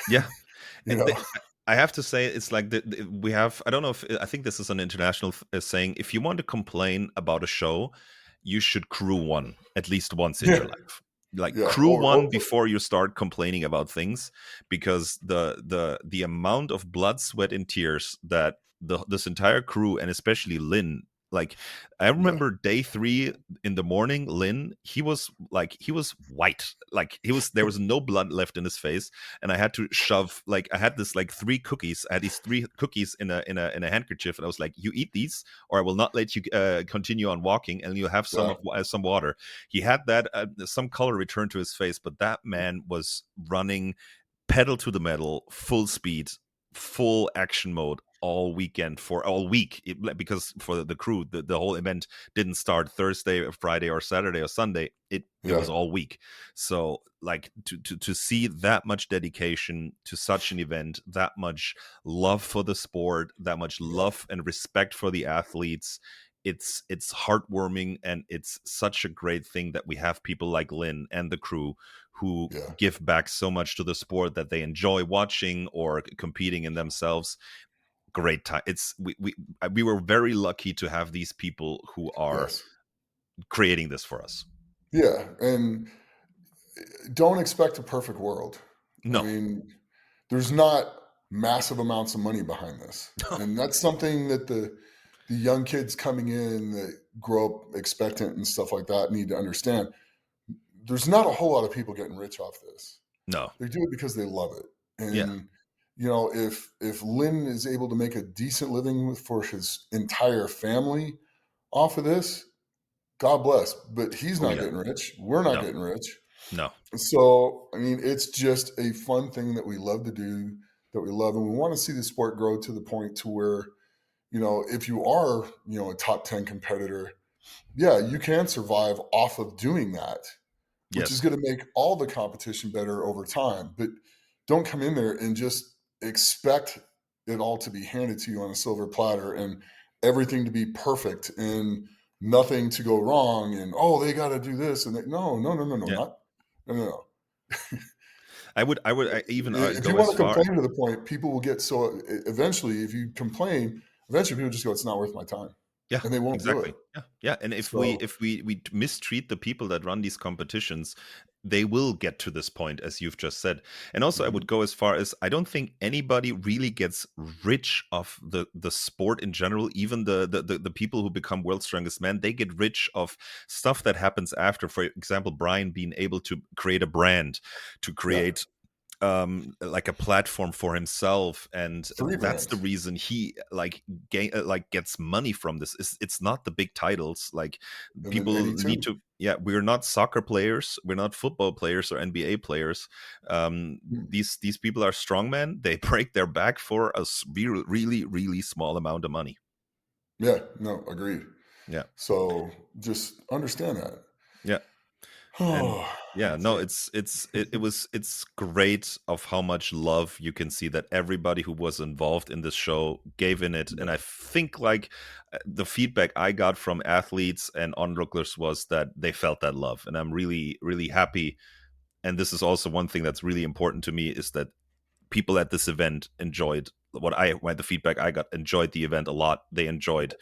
Yeah. you And know, I have to say, it's like we have. I don't know if I think this is an international saying. If you want to complain about a show, you should crew one at least once in yeah, your life. Like, yeah, crew one before you start complaining about things, because the amount of blood, sweat, and tears that this entire crew, and especially Lynn. Like, I yeah, remember day 3 in the morning, Lynn, he was white. Like, there was no blood left in his face, and I had to shove, like, I had this like 3 cookies. I had these 3 cookies in a handkerchief, and I was like, "You eat these, or I will not let you continue on walking, and you'll have yeah, some water." He had that some color return to his face, but that man was running pedal to the metal, full speed, full action mode all weekend, for all week. Because for the crew, the whole event didn't start Thursday or Friday or Saturday or Sunday. It yeah, was all week. So, like, to see that much dedication to such an event, that much love for the sport, that much yeah, love and respect for the athletes, it's heartwarming, and it's such a great thing that we have people like Lynn and the crew who yeah, give back so much to the sport that they enjoy watching or competing in themselves. Great time. We were very lucky to have these people who are yes, creating this for us. yeah, and don't expect a perfect world. I No. mean, there's not massive amounts of money behind this, No. and that's something that the young kids coming in that grow up expectant and stuff like that need to understand. There's not a whole lot of people getting rich off this. No. They do it because they love it. Yeah. And if Lynn is able to make a decent living for his entire family off of this, God bless. But he's Oh not yeah. getting rich. We're not No. getting rich. No. So I mean, it's just a fun thing that we love to do, that we love, and we want to see the sport grow to the point to where, if you are, a top 10 competitor, yeah, you can survive off of doing that, which is Yes. going to make all the competition better over time. But don't come in there and just expect it all to be handed to you on a silver platter and everything to be perfect and nothing to go wrong. And, oh, they got to do this. And no, no, no, no, no, Yeah. not, no, no, no. I even If you go as want to far. complain to the point, people will get so eventually, if you complain, eventually people just go, it's not worth my time. Yeah, And they won't do it. exactly. Yeah, yeah. And if we So, mistreat the people that run these competitions, they will get to this point, as you've just said. And also, I would go as far as, I don't think anybody really gets rich off the sport in general. Even the people who become world's strongest men, they get rich of stuff that happens after. For example, Brian being able to create a brand, to yeah, create like a platform for himself, and 3 that's the brands. reason he gets money from this. It's not the big titles. Like, And then people Eddie need too. to yeah, we're not soccer players, we're not football players or NBA players. These people are strongmen. They break their back for a really, really small amount of money. Yeah, no, agreed. Yeah. So just understand that. Yeah. And yeah, no, it's great of how much love you can see that everybody who was involved in this show gave in it. Yeah. And I think like the feedback I got from athletes and onlookers was that they felt that love. And I'm really, really happy. And this is also one thing that's really important to me, is that people at this event enjoyed the feedback I got, enjoyed the event a lot. They enjoyed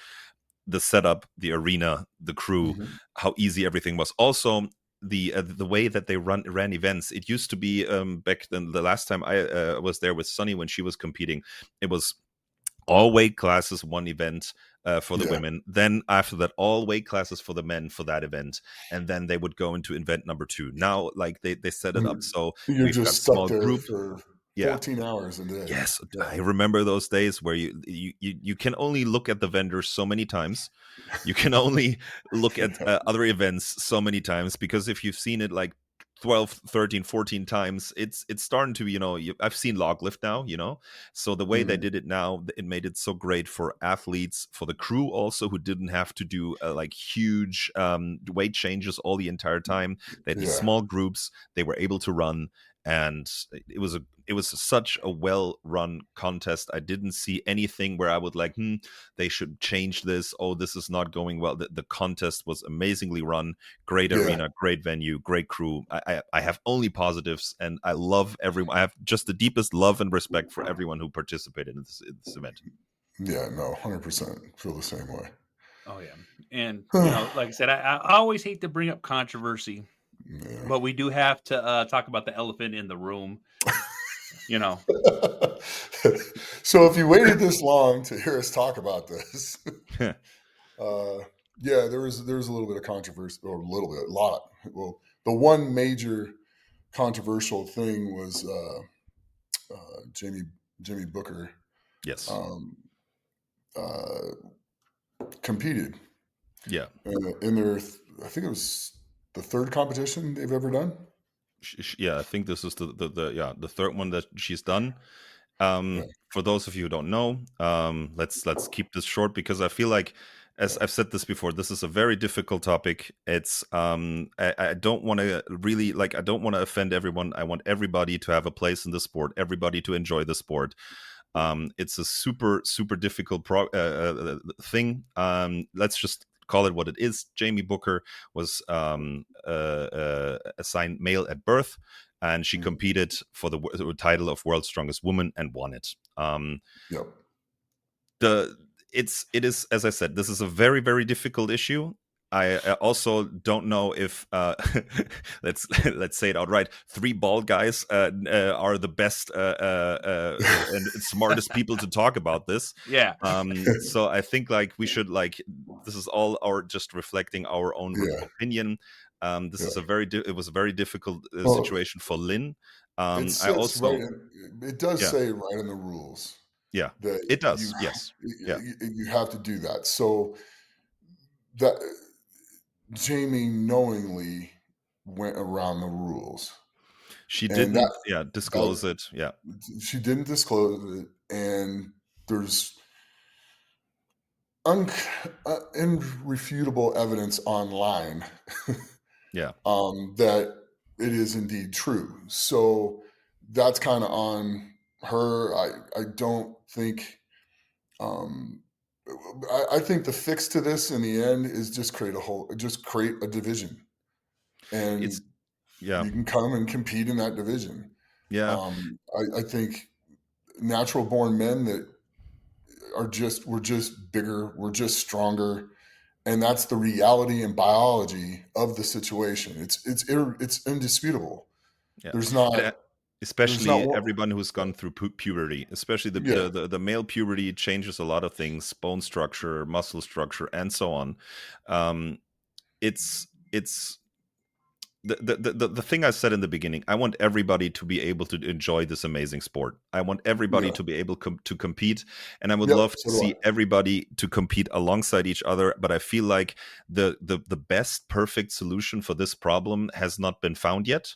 the setup, the arena, the crew, how easy everything was. Also, the way that they ran events. It used to be back then. The last time I was there with Sunny when she was competing, it was all weight classes, one event for the women. Then after that, all weight classes for the men for that event, and then they would go into event number 2. Now, like they set it up so you're we've got just stuck small there group. for Yeah. 14 hours a day. Yes, I remember those days where you can only look at the vendors so many times. You can only look at other events so many times, because if you've seen it like 12, 13, 14 times, it's starting to, I've seen log lift now, so the way they did it now, it made it so great for athletes, for the crew also, who didn't have to do like huge weight changes all the entire time. They had these small groups, they were able to run, and it was such a well-run contest. I didn't see anything where I would like, they should change this. Oh, this is not going well. The contest was amazingly run. Great arena, great venue, great crew. I have only positives, and I love everyone. I have just the deepest love and respect for everyone who participated in this event. Yeah, no, 100% feel the same way. Oh yeah, and like I said, I always hate to bring up controversy, but we do have to talk about the elephant in the room. So if you waited this long to hear us talk about this, there was a little bit of controversy, or a lot. Well, the one major controversial thing was Jimmy Booker. Yes. Competed. Yeah. In their, I think it was the third competition they've ever done. Yeah, I think this is the third one that she's done. For those of you who don't know, let's keep this short, because I feel like, as I've said this before, this is a very difficult topic. It's I don't want to really, like, I don't want to offend everyone. I want everybody to have a place in the sport, everybody to enjoy the sport. It's a super, super difficult thing. Let's just call it what it is. Jamie Booker was assigned male at birth, and she competed for the title of World's Strongest Woman and won it. It is, as I said, this is a very, very difficult issue. I also don't know if let's say it outright. 3 bald guys are the best and smartest people to talk about this. Yeah. So I think like we should, like, this is all our just reflecting our own opinion. This is it was a very difficult situation for Lynn. It does say right in the rules. Yeah, it does. Yes. You have to do that. So that Jamie knowingly went around the rules. She didn't disclose it. Yeah. She didn't disclose it. And there's irrefutable evidence online that it is indeed true. So that's kind of on her. I don't think I think the fix to this in the end is just create a division, and you can come and compete in that division. I think natural born men that we're just bigger, we're just stronger, and that's the reality and biology of the situation. It's indisputable. There's not. Especially everyone who's gone through puberty, especially the male puberty changes a lot of things, bone structure, muscle structure, and so on. It's the thing I said in the beginning, I want everybody to be able to enjoy this amazing sport. I want everybody to be able to compete, and I would love to see everybody to compete alongside each other. But I feel like the best perfect solution for this problem has not been found yet.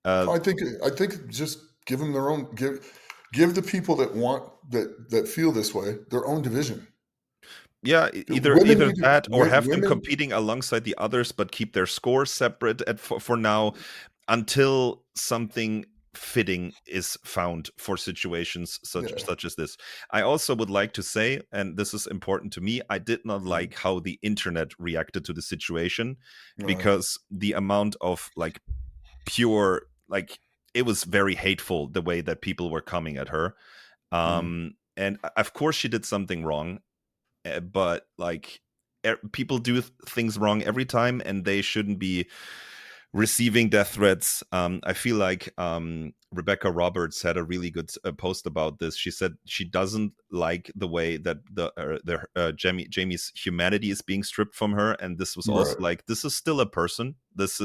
I think just give them their own give the people that want that feel this way their own division. Yeah, either that or have them competing alongside the others, but keep their scores separate for now, until something fitting is found for situations such as this. I also would like to say, and this is important to me, I did not like how the internet reacted to the situation, because the amount of like pure, like, it was very hateful the way that people were coming at her. And of course she did something wrong, but like people do things wrong every time, and they shouldn't be receiving death threats. I feel like Rebecca Roberts had a really good post about this. She said she doesn't like the way that Jamie's humanity is being stripped from her, and this was also like, this is still a person.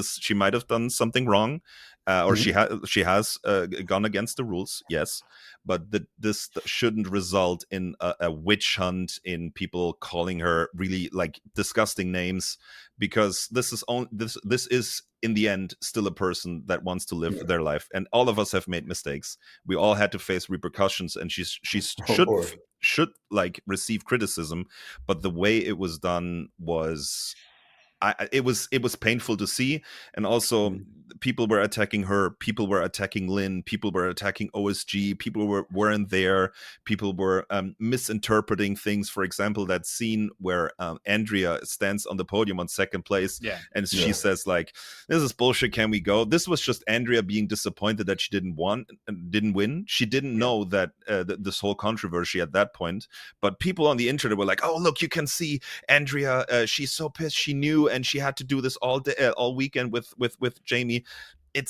She might have done something wrong, or she has gone against the rules, yes, but this shouldn't result in a witch hunt, in people calling her really like disgusting names, because this is in the end still a person that wants to live their life, and all of us have made mistakes. We all had to face repercussions, and she should like receive criticism, but the way it was done was, it was painful to see. And also people were attacking her, people were attacking Lynn, people were attacking OSG, people weren't there, people were misinterpreting things. For example, that scene where Andrea stands on the podium on second place, and she says like, this is bullshit, can we go? This was just Andrea being disappointed that she didn't win. She didn't know that this whole controversy at that point, but people on the internet were like, oh look, you can see Andrea, she's so pissed, she knew, and she had to do this all day, all weekend with Jamie. None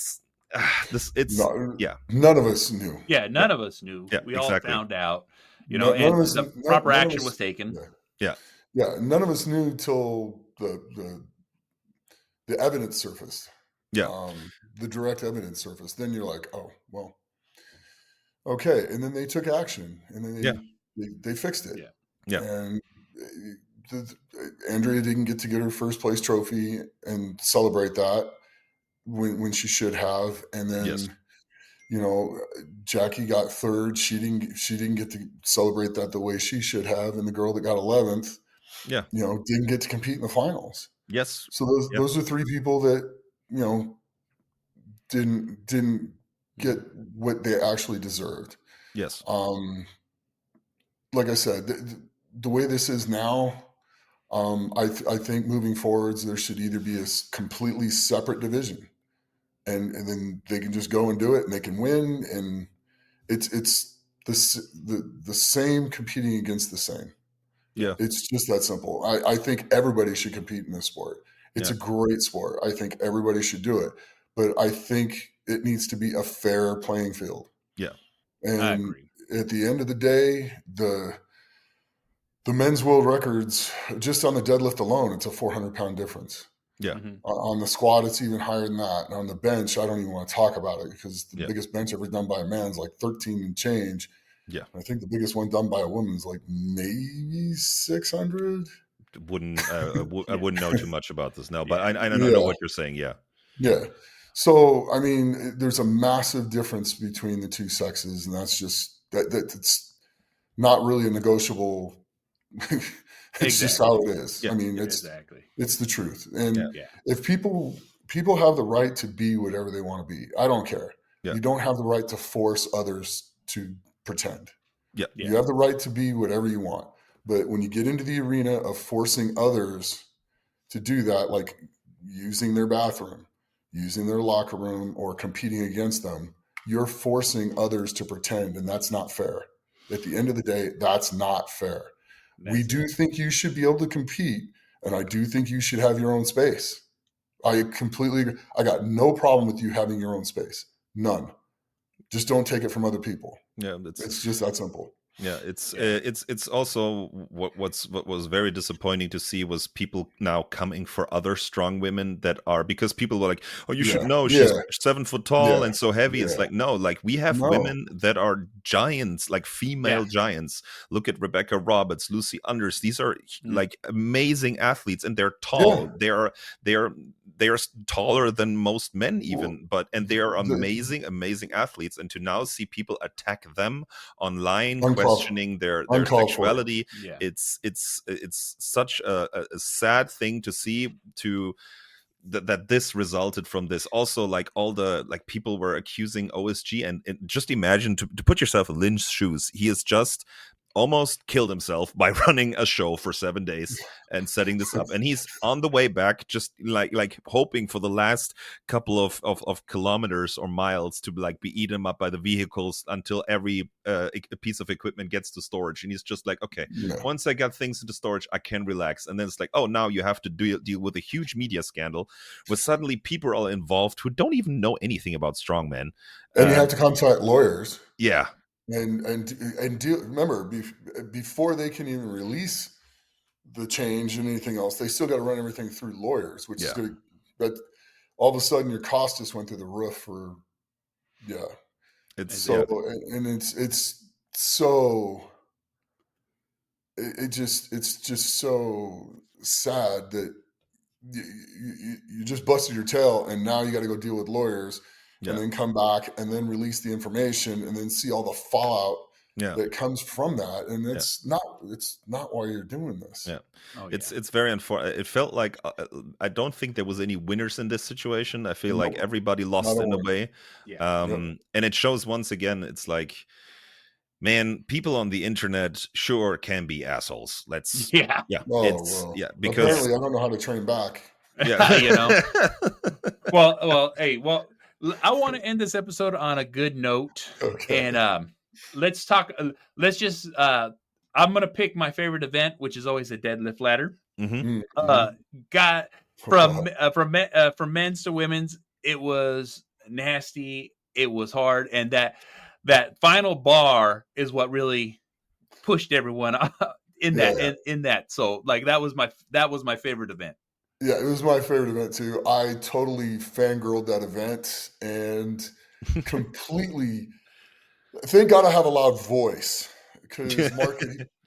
of us knew. None of us knew. We all found out, and the proper action was taken. None of us knew till the evidence surfaced. The direct evidence surfaced. Then you're like, oh well, okay. And then they took action, and then they fixed it. And Andrea didn't get her first place trophy and celebrate that when she should have. And then Jackie got third. She didn't get to celebrate that the way she should have. And the girl that got 11th, didn't get to compete in the finals. Yes. So those are three people that didn't get what they actually deserved. Yes. Like I said, the way this is now, I think moving forwards, there should either be a completely separate division, and then they can just go and do it, and they can win, and it's the same competing against the same. It's just that simple. I think everybody should compete in this sport. It's a great sport. I think everybody should do it, but I think it needs to be a fair playing field. And I agree. At the end of the day, the men's world records, just on the deadlift alone, it's a 400-pound difference. On the squat, it's even higher than that. And on the bench, I don't even want to talk about it, because the biggest bench ever done by a man is like 13 and change. I think the biggest one done by a woman is like maybe 600. I wouldn't know too much about this now, but I know what you're saying. So I mean, there's a massive difference between the two sexes, and that's just that's not really a negotiable. It's just how it is. I mean, it's the truth. And if people have the right to be whatever they want to be, I don't care. You don't have the right to force others to pretend. You have the right to be whatever you want. But when you get into the arena of forcing others to do that, like using their bathroom, using their locker room, or competing against them, you're forcing others to pretend, and that's not fair. At the end of the day, that's not fair. We do think you should be able to compete, and I do think you should have your own space. I completely agree. I got no problem with you having your own space. None. Just don't take it from other people. It's just that simple. Yeah, it's also what was very disappointing to see was people now coming for other strong women that are, because people were like, oh, you should know she's 7 foot tall and so heavy. It's like, no, like we have women that are giants, like female giants. Look at Rebecca Roberts, Lucy Anders. These are like amazing athletes, and they're tall. They're taller than most men even, and they are amazing athletes. And to now see people attack them online, questioning their sexuality, it's such a sad thing to see, that this resulted from this. Also, like all the like people were accusing OSG, and just imagine to put yourself in Lynch's shoes. He has just almost killed himself by running a show for 7 days and setting this up, and he's on the way back, just like hoping for the last couple of kilometers or miles to like be eaten up by the vehicles until every piece of equipment gets to storage. And he's just like, okay, once I got things into storage, I can relax. And then it's like, oh, now you have to deal with a huge media scandal where suddenly people are involved who don't even know anything about Strongman, and you have to contact lawyers. Yeah. And deal, remember, before they can even release the change and anything else, they still got to run everything through lawyers, which is going to, but all of a sudden your cost just went through the roof for, it's so, and it's so, it's just so sad that you just busted your tail, and now you got to go deal with lawyers. And then come back and then release the information and then see all the fallout that comes from that. And it's not why you're doing this. It's very unfortunate. It felt like I don't think there was any winners in this situation. I feel like everybody lost in a way. And it shows once again, it's like, man, people on the internet sure can be assholes. Let's because apparently I don't know how to train back. I want to end this episode on a good note. Okay. And let's talk. Let's just. I'm gonna pick my favorite event, which is always a deadlift ladder. Got from men's to women's. It was nasty. It was hard, and that final bar is what really pushed everyone in that. So like that was my favorite event. Yeah, it was my favorite event too. I totally fangirled that event and completely. Thank God I have a loud voice because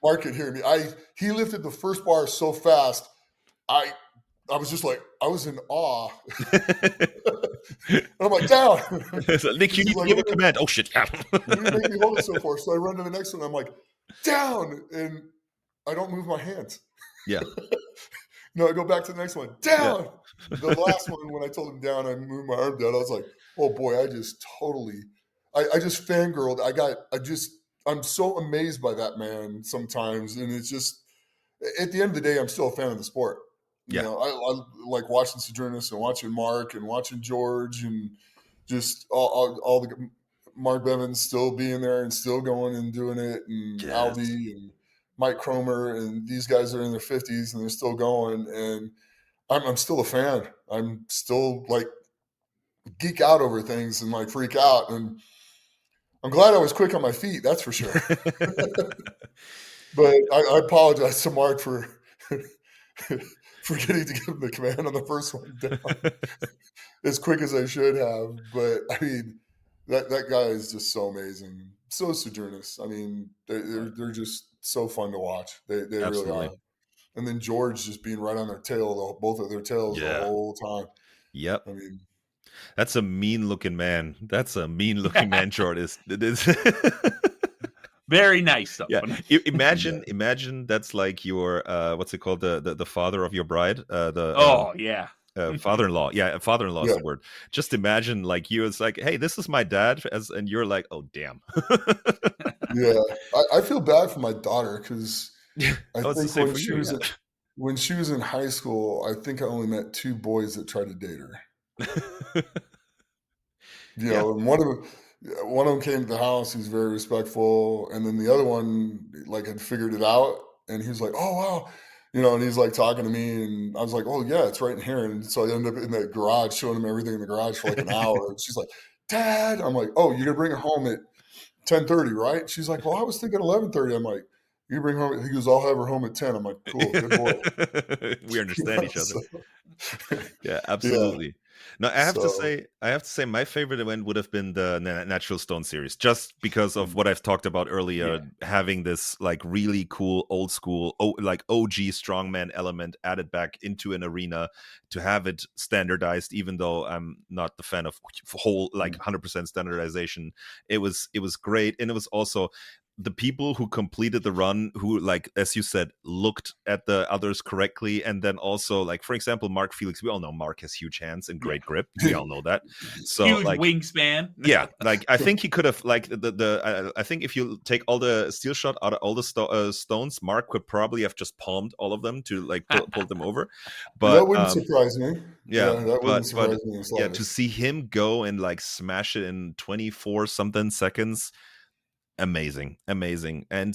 Mark could hear me. He lifted the first bar so fast. I was just like, I was in awe. I'm like, down. Nick, you need to give a command. Oh shit! You make me hold it so far. So I run to the next one. I'm like, down, and I don't move my hands. Yeah. No, I go back to the next one. Down. Yeah. The last one, when I told him down, I moved my arm down. I was like, oh boy, I just fangirled. I'm so amazed by that man sometimes. And it's just, at the end of the day, I'm still a fan of the sport. You know, I like watching Sojournus and watching Mark and watching George and just all the Mark Bevins still being there and still going and doing it, and Alvy and Mike Cromer, and these guys are in their 50s and they're still going, and I'm still a fan. I'm still like geek out over things and like freak out, and I'm glad I was quick on my feet, that's for sure. But I apologize to Mark for forgetting to give him the command on the first one down as quick as I should have. But I mean, that guy is just so amazing. So is Sojournus. I mean, they're just so fun to watch. They really are. And then George just being right on their tail, both of their tails the whole time. Yep. I mean, that's a mean-looking man. That's a mean-looking man, George. It is. Very nice. Though. Yeah. Imagine that's like your what's it called? The father of your bride. Father-in-law. Yeah, father-in-law is the word. Just imagine like you. It's like, hey, this is my dad, and you're like, oh damn. Yeah, I feel bad for my daughter because I think when she was in high school, I think I only met 2 boys that tried to date her. You know, and one of them came to the house. He was very respectful, and then the other one like had figured it out, and he was like, "Oh wow." You know, and he's like talking to me, and I was like, "Oh yeah, it's right in here." And so I ended up in the garage showing him everything in the garage for like an hour. And she's like, "Dad," I'm like, "Oh, you're gonna bring her home at 10:30, right? She's like, well, I was thinking 11:30. I'm like, you bring home. He goes, I'll have her home at 10. I'm like, cool, good boy. We understand each other. Yeah, Yeah. absolutely. No, I have to So, say, my favorite event would have been the Natural Stone series, just because of what I've talked about earlier, having this like really cool old school, like OG strongman element added back into an arena, to have it standardized. Even though I'm not the fan of whole like 100% standardization, it was great, and it was also the people who completed the run, who, like, as you said, looked at the others correctly. And then also, like, for example, Mark Felix, we all know Mark has huge hands and great grip. We all know that. So huge like wingspan. Yeah, like I think he could have, like, I think if you take all the steel shot out of all the stones, Mark could probably have just palmed all of them to like pull them over. But that wouldn't surprise me. Yeah, that wouldn't surprise but me in the yeah, slightest. to see him go and like smash it in 24 something seconds, amazing. And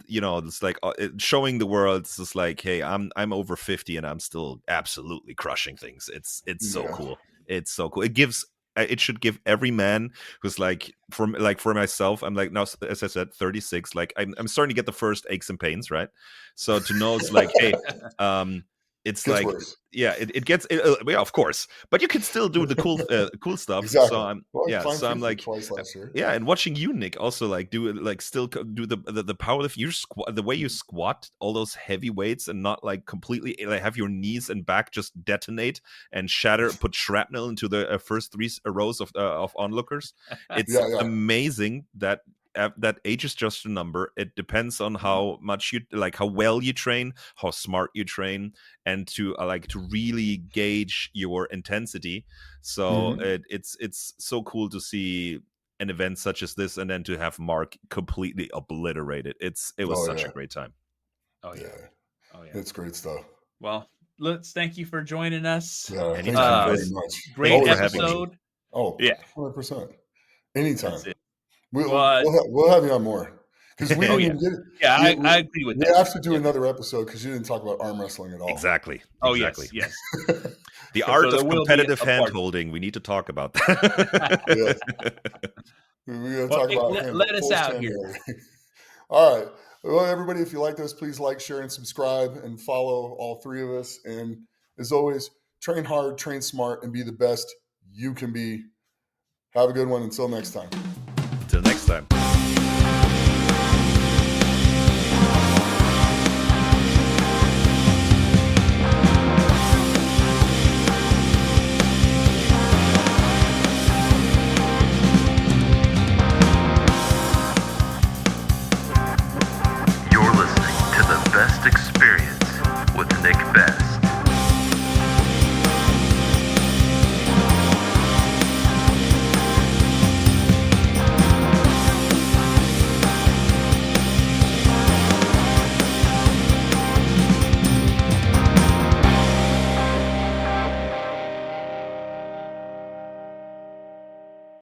you know, it's like showing the world, it's just like, hey, I'm over 50 and I'm still absolutely crushing things. It's so cool. It's so cool. It should give every man who's like, for myself, I'm like, now, as I said, 36, like I'm starting to get the first aches and pains, right? So to know it's like, hey, it's Gets like worse. Yeah, it gets yeah, of course, but you can still do the cool stuff. Exactly. So I'm so I'm like, twice last year. yeah, and watching you, Nick, also like do like still do the powerlift, you the way you squat all those heavy weights and not like completely like have your knees and back just detonate and put shrapnel into the first three rows of onlookers. It's amazing that age is just a number. It depends on how much how well you train, how smart you train, and to really gauge your intensity. So it's so cool to see an event such as this, and then to have Mark completely obliterate it. It was such a great time. Oh yeah. It's great stuff. Well, Lutz, thank you for joining us. Yeah, thank you very much. Great episode. Oh, yeah, 100%. Anytime. We'll have you on more, because we didn't even get it. Yeah, I agree with that. We have to do another episode because you didn't talk about arm wrestling at all. Exactly. Oh yes. The art of competitive hand holding. We need to talk about that. We're going to talk about let us out here. All right. Well, everybody, if you like this, please like, share, and subscribe, and follow all three of us. And as always, train hard, train smart, and be the best you can be. Have a good one. Until next time. Until next time.